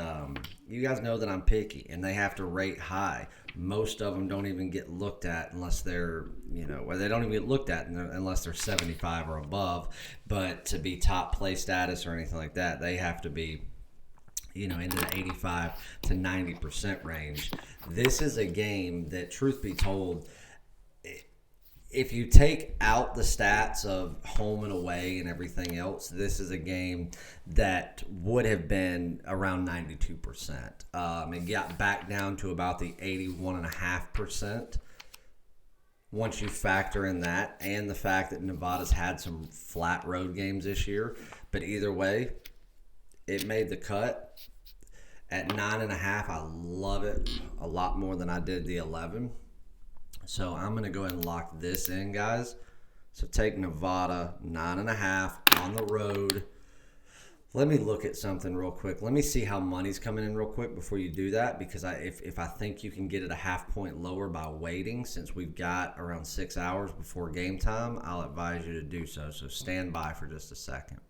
you guys know that I'm picky, and they have to rate high. Most of them don't even get looked at unless they're, they don't even get looked at unless they're 75 or above. But to be top play status or anything like that, they have to be into the 85 to 90% range. This is a game that, truth be told, if you take out the stats of home and away and everything else, this is a game that would have been around 92%. It got back down to about the 81.5%. Once you factor in that and the fact that Nevada's had some flat road games this year. But either way, it made the cut. At 9.5, I love it a lot more than I did the 11. So I'm going to go ahead and lock this in, guys. So take Nevada, 9.5 on the road Let me look at something real quick. Let me see how money's coming in real quick before you do that, because if I think you can get it a half point lower by waiting, since we've got around 6 hours before game time, I'll advise you to do so. So stand by for just a second.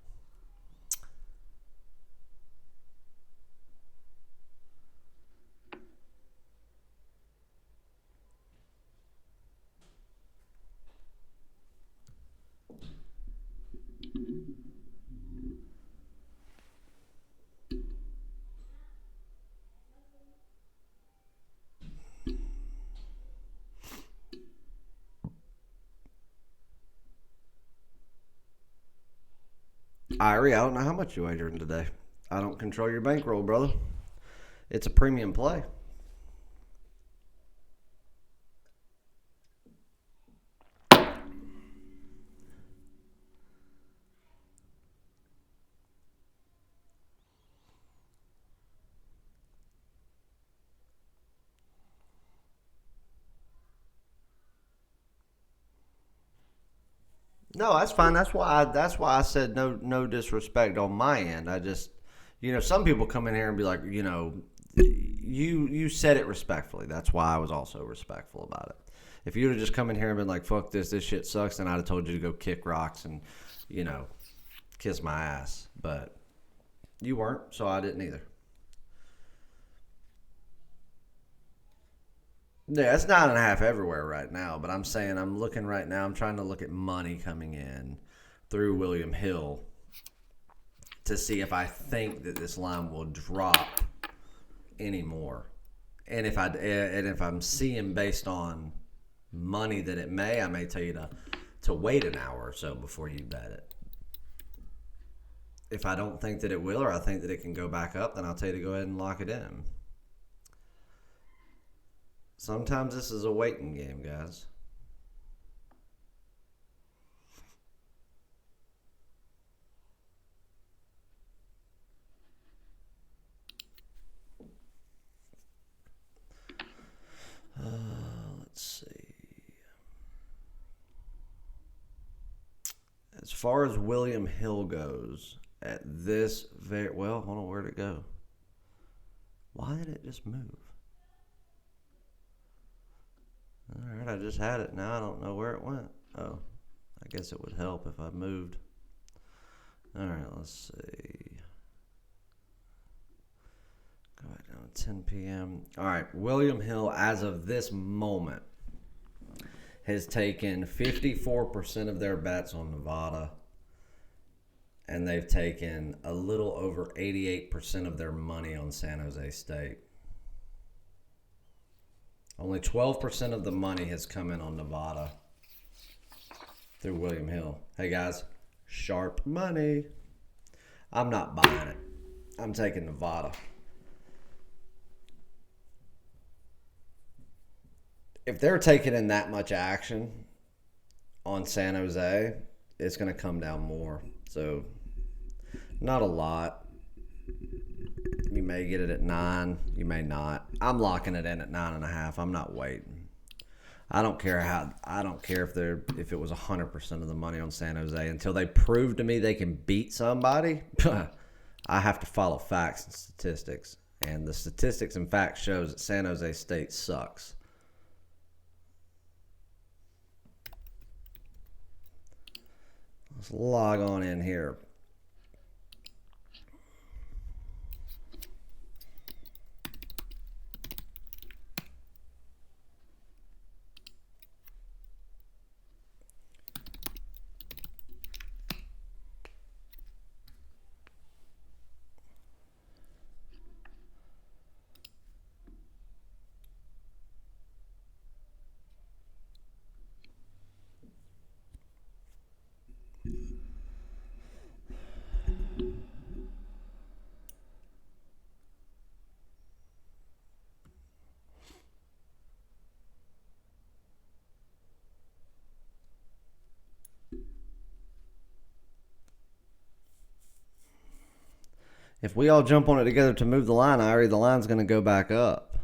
Irie, I don't know how much you wagered today. I don't control your bankroll, brother. It's a premium play. No, that's fine. That's why I said no disrespect on my end. I just, some people come in here and be like, you said it respectfully. That's why I was also respectful about it. If you would have just come in here and been like, fuck this shit sucks, then I'd have told you to go kick rocks and, kiss my ass. But you weren't, so I didn't either. Yeah, it's 9.5 everywhere right now, but I'm saying I'm looking right now. I'm trying to look at money coming in through William Hill to see if I think that this line will drop anymore. And if I'm seeing based on money that it may, I may tell you to wait an hour or so before you bet it. If I don't think that it will, or I think that it can go back up, then I'll tell you to go ahead and lock it in. Sometimes this is a waiting game, guys. Let's see. As far as William Hill goes, at this hold on, where'd it go? Why did it just move? All right, I just had it. Now I don't know where it went. Oh, I guess it would help if I moved. All right, let's see. Go back down to 10 p.m. All right, William Hill, as of this moment, has taken 54% of their bets on Nevada, and they've taken a little over 88% of their money on San Jose State. Only 12% of the money has come in on Nevada through William Hill. Hey, guys, sharp money. I'm not buying it. I'm taking Nevada. If they're taking in that much action on San Jose, it's going to come down more. So, not a lot. You may get it at 9. You may not. I'm locking it in at 9.5. I'm not waiting. I don't care if it was 100% of the money on San Jose until they prove to me they can beat somebody. I have to follow facts and statistics, and the statistics and facts shows that San Jose State sucks. Let's log on in here. If we all jump on it together to move the line, Irie, the line's going to go back up.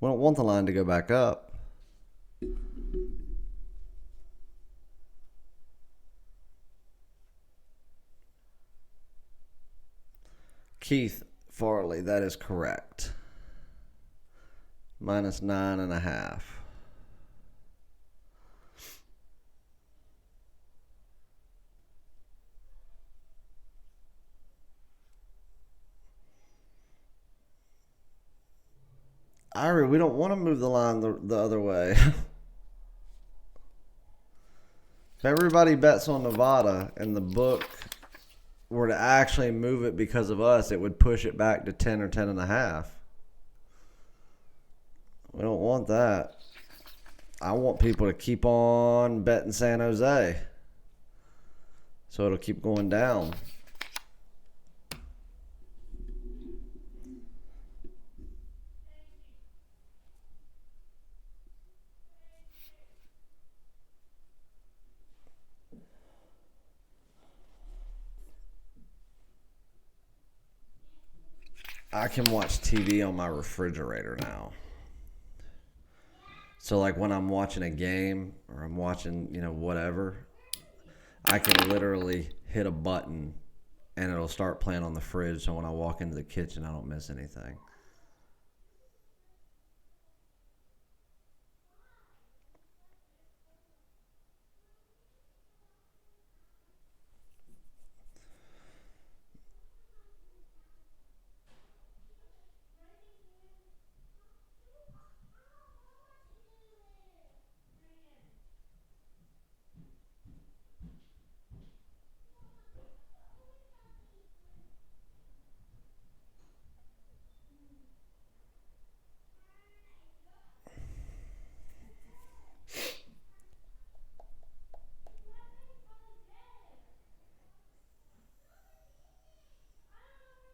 We don't want the line to go back up. Keith Farley, that is correct. Minus 9.5. Irie, we don't want to move the line the other way. If everybody bets on Nevada and the book were to actually move it because of us, it would push it back to 10 or 10.5. We don't want that. I want people to keep on betting San Jose, so it'll keep going down. I can watch TV on my refrigerator now. So like when I'm watching a game or I'm watching, whatever, I can literally hit a button and it'll start playing on the fridge, so when I walk into the kitchen, I don't miss anything.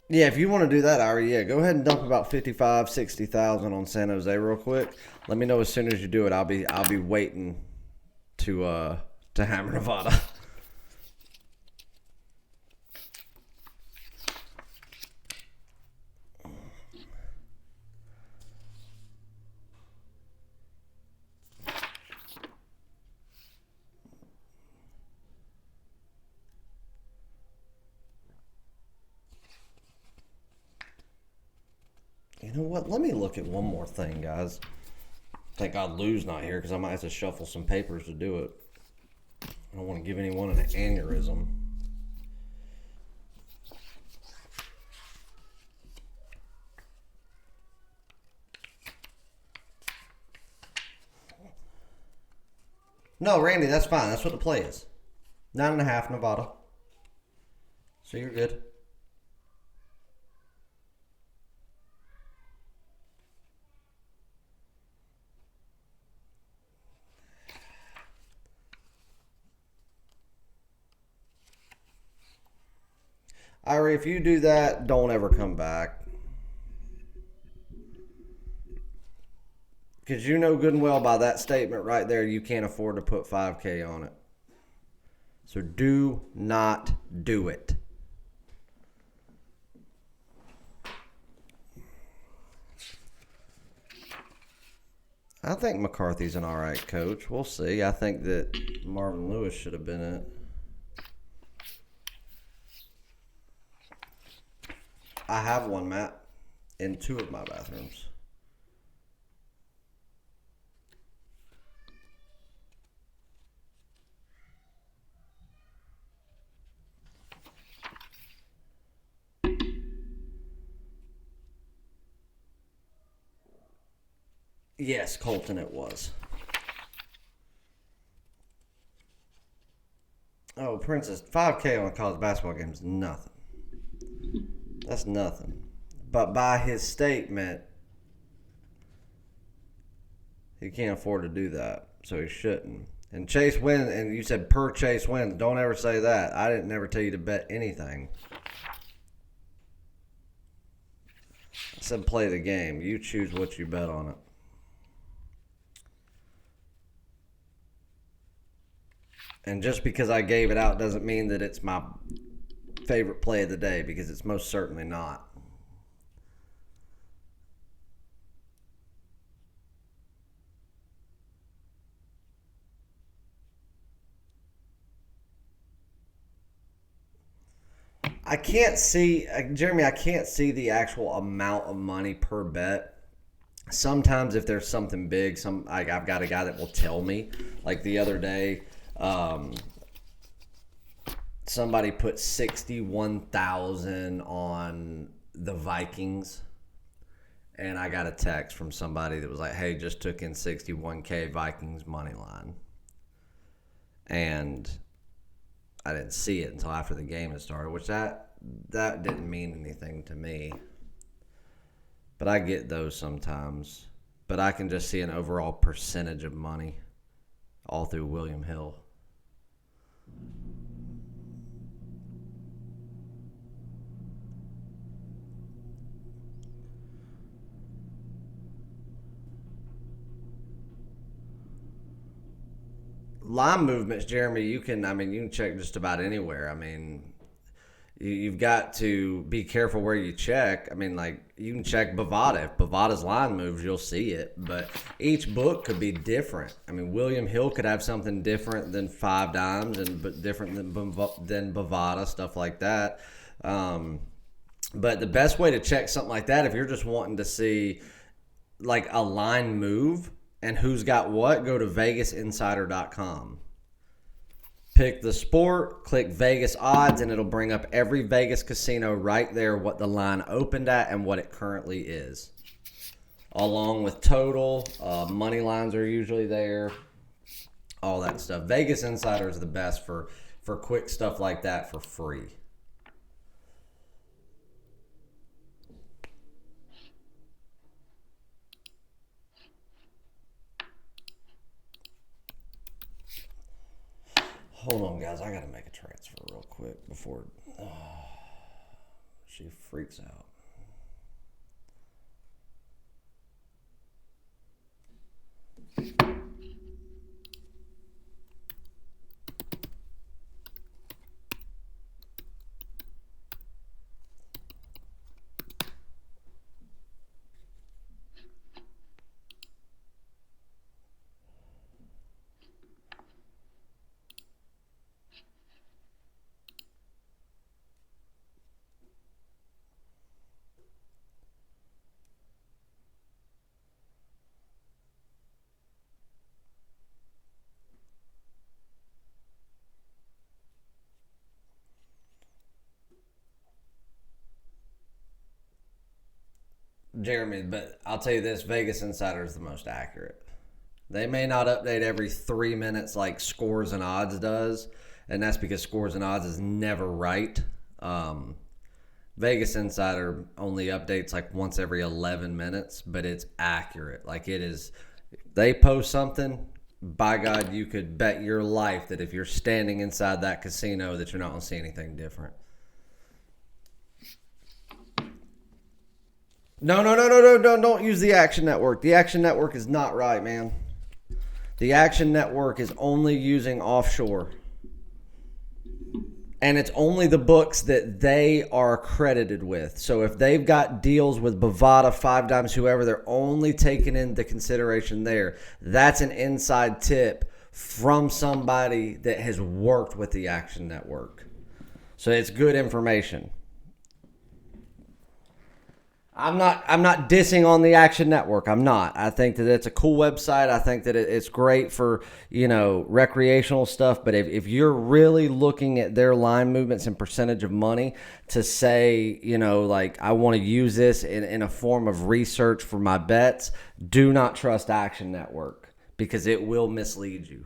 Yeah, if you want to do that, Ari, yeah, go ahead and dump about 55, 60,000 on San Jose real quick. Let me know as soon as you do it. I'll be waiting to hammer Nevada. You know what? Let me look at one more thing, guys. Thank God Lou's not here because I might have to shuffle some papers to do it. I don't want to give anyone an aneurysm. No, Randy, that's fine. That's what the play is. 9.5 Nevada. So you're good. Irie, if you do that, don't ever come back. Because you know good and well by that statement right there, you can't afford to put 5K on it. So do not do it. I think McCarthy's an all right coach. We'll see. I think that Marvin Lewis should have been it. I have one, Matt, in 2 of my bathrooms. Yes, Colton, it was. Oh, Princess, 5K on a college basketball game is nothing. That's nothing. But by his statement, he can't afford to do that, so he shouldn't. And Chase wins, and you said per Chase wins. Don't ever say that. I didn't ever tell you to bet anything. I said play the game. You choose what you bet on it. And just because I gave it out doesn't mean that it's my favorite play of the day, because it's most certainly not. I can't see, Jeremy. I can't see the actual amount of money per bet. Sometimes if there's something big, I've got a guy that will tell me. Like the other day, um, somebody put 61,000 on the Vikings, and I got a text from somebody that was like, "Hey, just took in 61K Vikings money line," and I didn't see it until after the game had started, which that didn't mean anything to me. But I get those sometimes. But I can just see an overall percentage of money all through William Hill. Line movements, Jeremy, you can check just about anywhere. I mean, you've got to be careful where you check. I mean, like you can check Bovada. If Bovada's line moves, you'll see it. But each book could be different. I mean, William Hill could have something different than Five Dimes, and but different than Bovada, stuff like that. But the best way to check something like that, if you're just wanting to see like a line move and who's got what, go to VegasInsider.com. Pick the sport, click Vegas odds, and it'll bring up every Vegas casino right there, what the line opened at and what it currently is. Along with total, money lines are usually there, all that stuff. Vegas Insider is the best for quick stuff like that for free. Hold on, guys. I got to make a transfer real quick before she freaks out. Jeremy, but I'll tell you this, Vegas Insider is the most accurate. They may not update every 3 minutes like Scores and Odds does, and that's because Scores and Odds is never right. Vegas Insider only updates like once every 11 minutes, but it's accurate. Like it is, they post something, by God, you could bet your life that if you're standing inside that casino that you're not going to see anything different. No, don't use the Action Network. The Action Network is not right, man. The Action Network is only using offshore. And it's only the books that they are accredited with. So if they've got deals with Bovada, Five Dimes, whoever, they're only taking into consideration there. That's an inside tip from somebody that has worked with the Action Network. So it's good information. I'm not dissing on the Action Network. I'm not. I think that it's a cool website. I think that it's great for, recreational stuff. But if you're really looking at their line movements and percentage of money to say, like I want to use this in a form of research for my bets, do not trust Action Network because it will mislead you.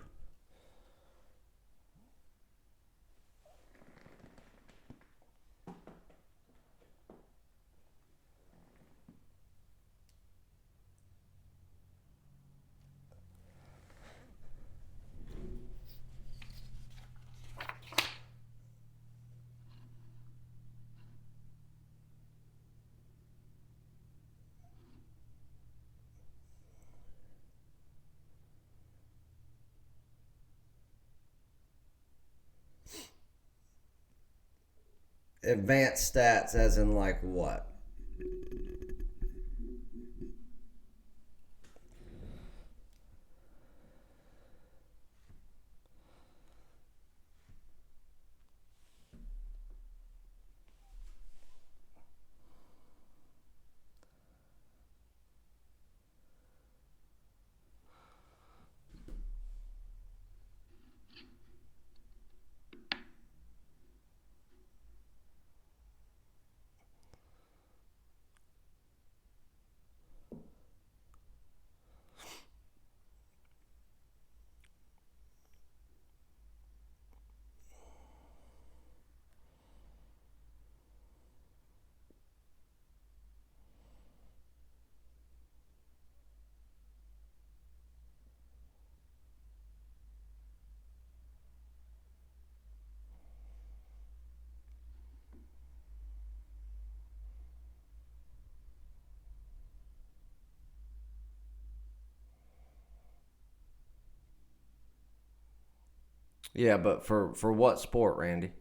Advanced stats as in like what? Yeah, but for what sport, Randy?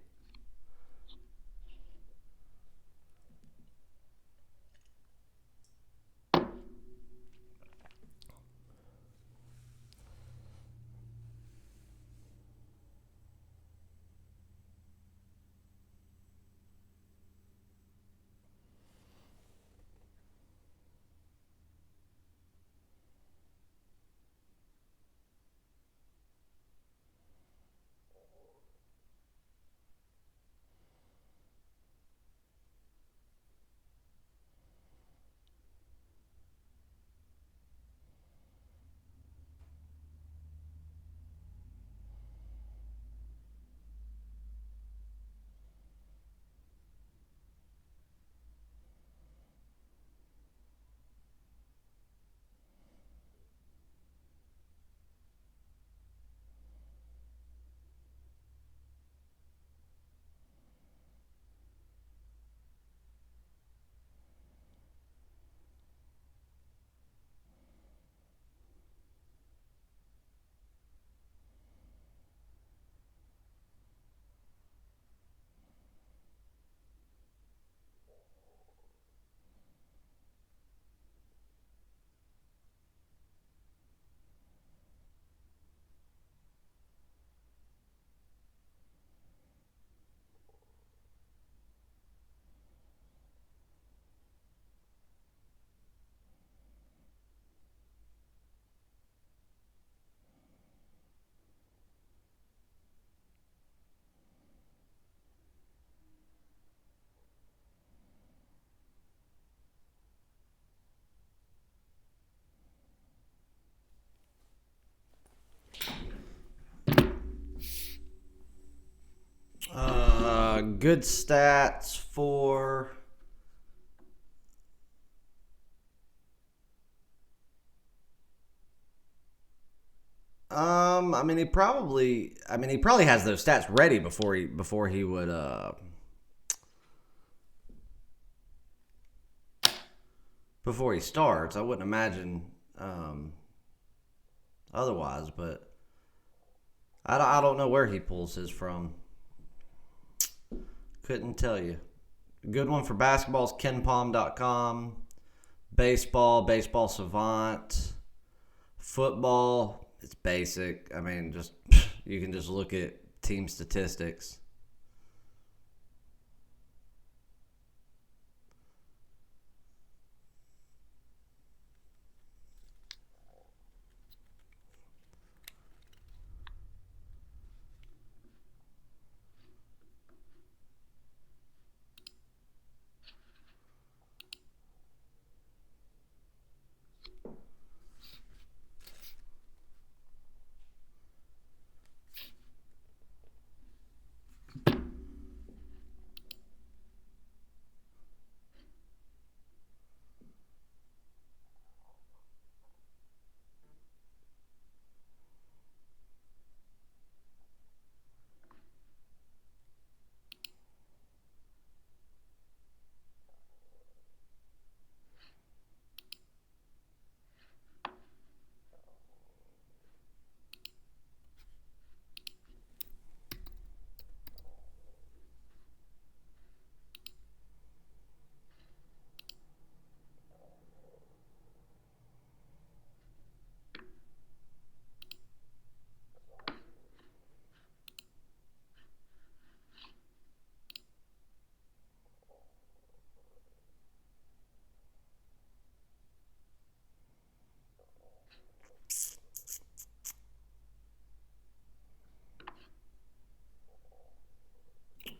Good stats for. I mean, he probably has those stats ready before he would before he starts. I wouldn't imagine otherwise, but I don't know where he pulls his from. Couldn't tell you. Good one for basketball is kenpom.com. Baseball Savant. Football, it's basic. I mean, just you can just look at team statistics.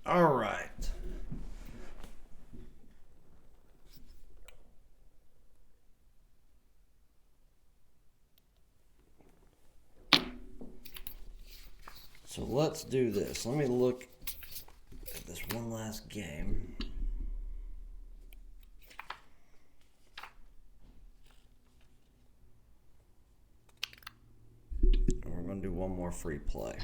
All right. So let's do this. Let me look at this one last game. And we're going to do one more free play.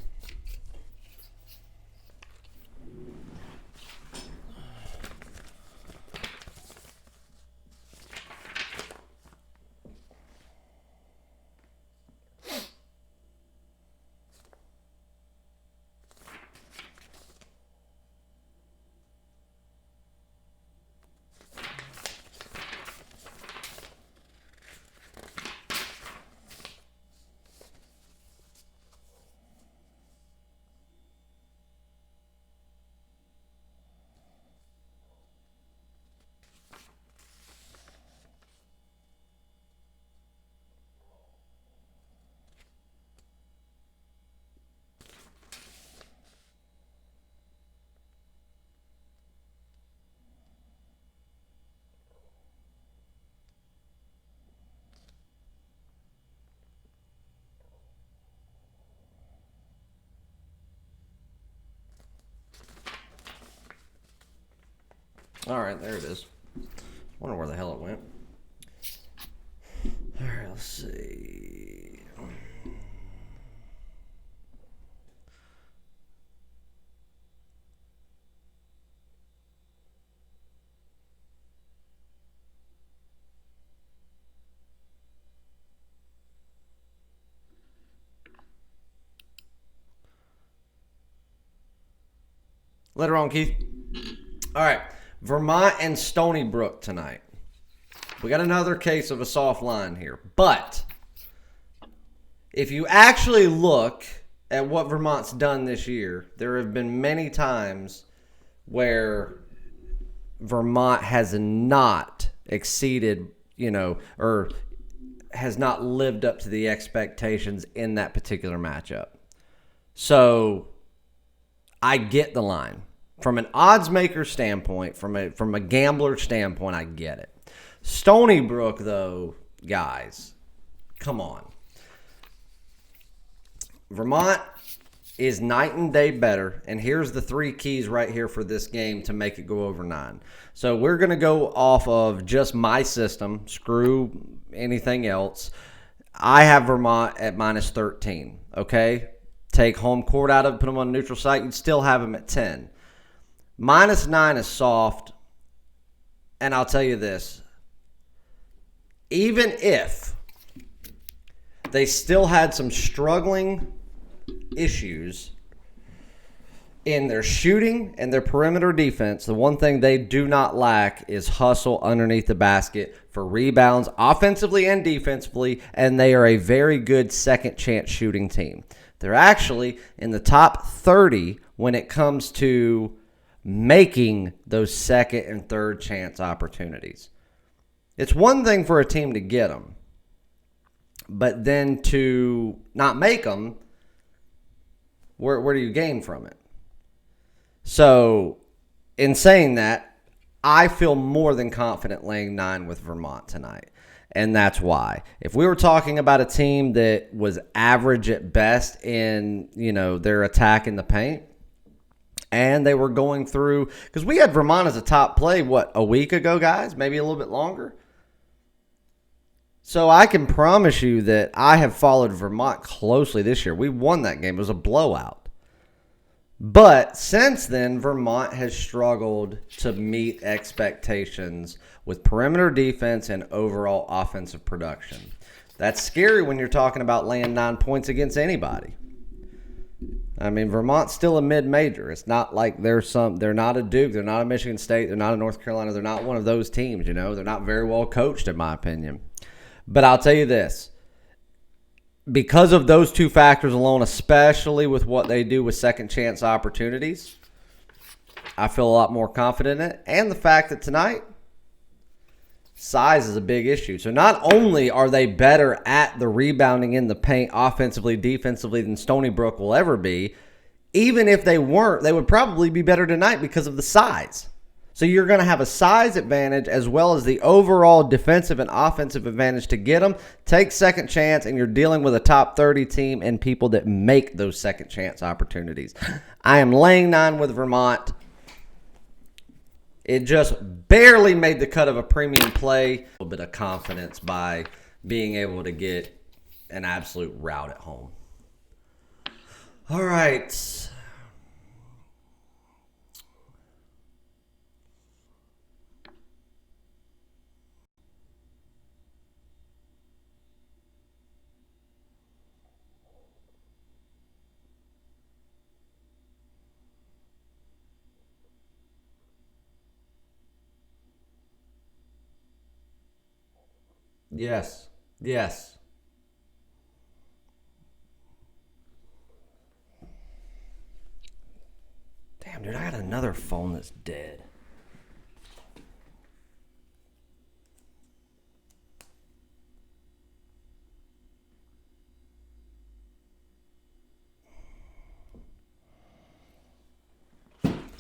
All right, there it is. Wonder where the hell it went. All right, let's see. Later on, Keith. All right, Vermont and Stony Brook tonight. We got another case of a soft line here. But if you actually look at what Vermont's done this year, there have been many times where Vermont has not exceeded, or has not lived up to the expectations in that particular matchup. So I get the line. From an odds maker standpoint, from a gambler standpoint, I get it. Stony Brook, though, guys, come on. Vermont is night and day better, and here's the 3 keys right here for this game to make it go over 9. So we're going to go off of just my system, screw anything else. I have Vermont at minus 13, okay? Take home court out of it, put them on a neutral site, you'd still have them at 10. Minus 9 is soft, and I'll tell you this. Even if they still had some struggling issues in their shooting and their perimeter defense, the one thing they do not lack is hustle underneath the basket for rebounds, offensively and defensively, and they are a very good second chance shooting team. They're actually in the top 30 when it comes to making those second and third chance opportunities. It's one thing for a team to get them, but then to not make them, where do you gain from it? So, in saying that, I feel more than confident laying 9 with Vermont tonight. And that's why. If we were talking about a team that was average at best in, their attack in the paint, and they were going through, because we had Vermont as a top play, a week ago, guys? Maybe a little bit longer? So I can promise you that I have followed Vermont closely this year. We won that game. It was a blowout. But since then, Vermont has struggled to meet expectations with perimeter defense and overall offensive production. That's scary when you're talking about laying 9 points against anybody. I mean, Vermont's still a mid-major. It's not like they're not a Duke, they're not a Michigan State, they're not a North Carolina, they're not one of those teams, They're not very well coached, in my opinion. But I'll tell you this. Because of those 2 factors alone, especially with what they do with second chance opportunities, I feel a lot more confident in it. And the fact that tonight, size is a big issue. So not only are they better at the rebounding in the paint offensively, defensively than Stony Brook will ever be, even if they weren't, they would probably be better tonight because of the size. So you're going to have a size advantage as well as the overall defensive and offensive advantage to get them. Take second chance, and you're dealing with a top 30 team and people that make those second chance opportunities. I am laying 9 with Vermont. It just barely made the cut of a premium play. A little bit of confidence by being able to get an absolute rout at home. All right. Yes. Yes. Damn, dude, I got another phone that's dead.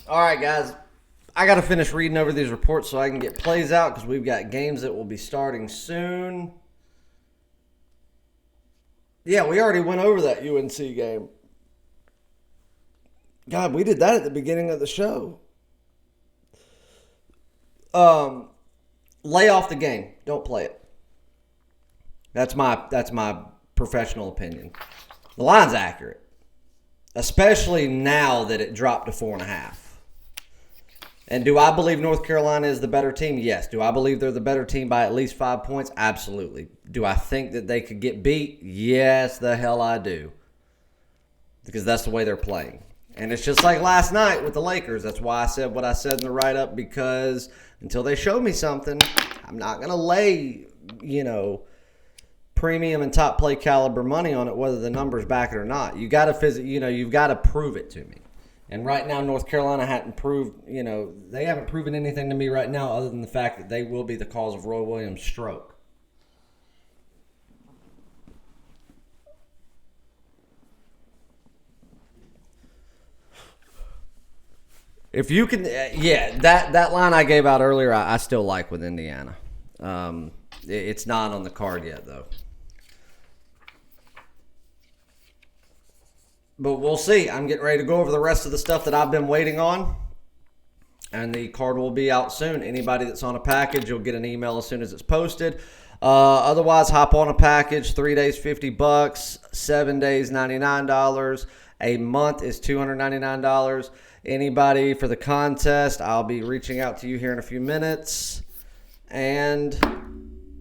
All right, guys. I got to finish reading over these reports so I can get plays out because we've got games that will be starting soon. Yeah, we already went over that UNC game. God, we did that at the beginning of the show. Lay off the game. Don't play it. That's my professional opinion. The line's accurate, especially now that it dropped to 4.5. And do I believe North Carolina is the better team? Yes. Do I believe they're the better team by at least 5 points? Absolutely. Do I think that they could get beat? Yes, the hell I do. Because that's the way they're playing. And it's just like last night with the Lakers. That's why I said what I said in the write-up, because until they show me something, I'm not going to lay, premium and top play caliber money on it, whether the numbers back it or not. You got to you've got to prove it to me. And right now, North Carolina hadn't proved, they haven't proven anything to me right now other than the fact that they will be the cause of Roy Williams' stroke. If you can, that line I gave out earlier, I still like with Indiana. It's not on the card yet, though. But we'll see. I'm getting ready to go over the rest of the stuff that I've been waiting on. And the card will be out soon. Anybody that's on a package, you'll get an email as soon as it's posted. Otherwise, hop on a package. 3 days, $50. 7 days, $99. A month is $299. Anybody for the contest, I'll be reaching out to you here in a few minutes. And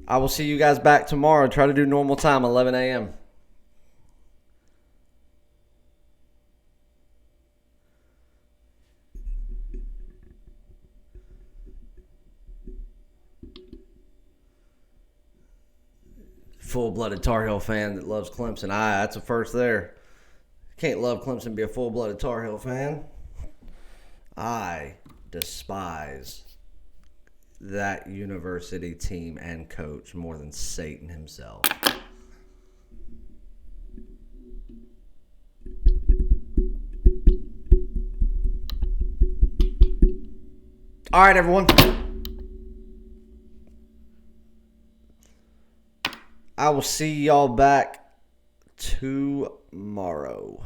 I will see you guys back tomorrow. Try to do normal time, 11 a.m. Full-blooded Tar Heel fan that loves Clemson. That's a first there. Can't love Clemson and be a full-blooded Tar Heel fan. I despise that university team and coach more than Satan himself. All right, everyone. I will see y'all back tomorrow.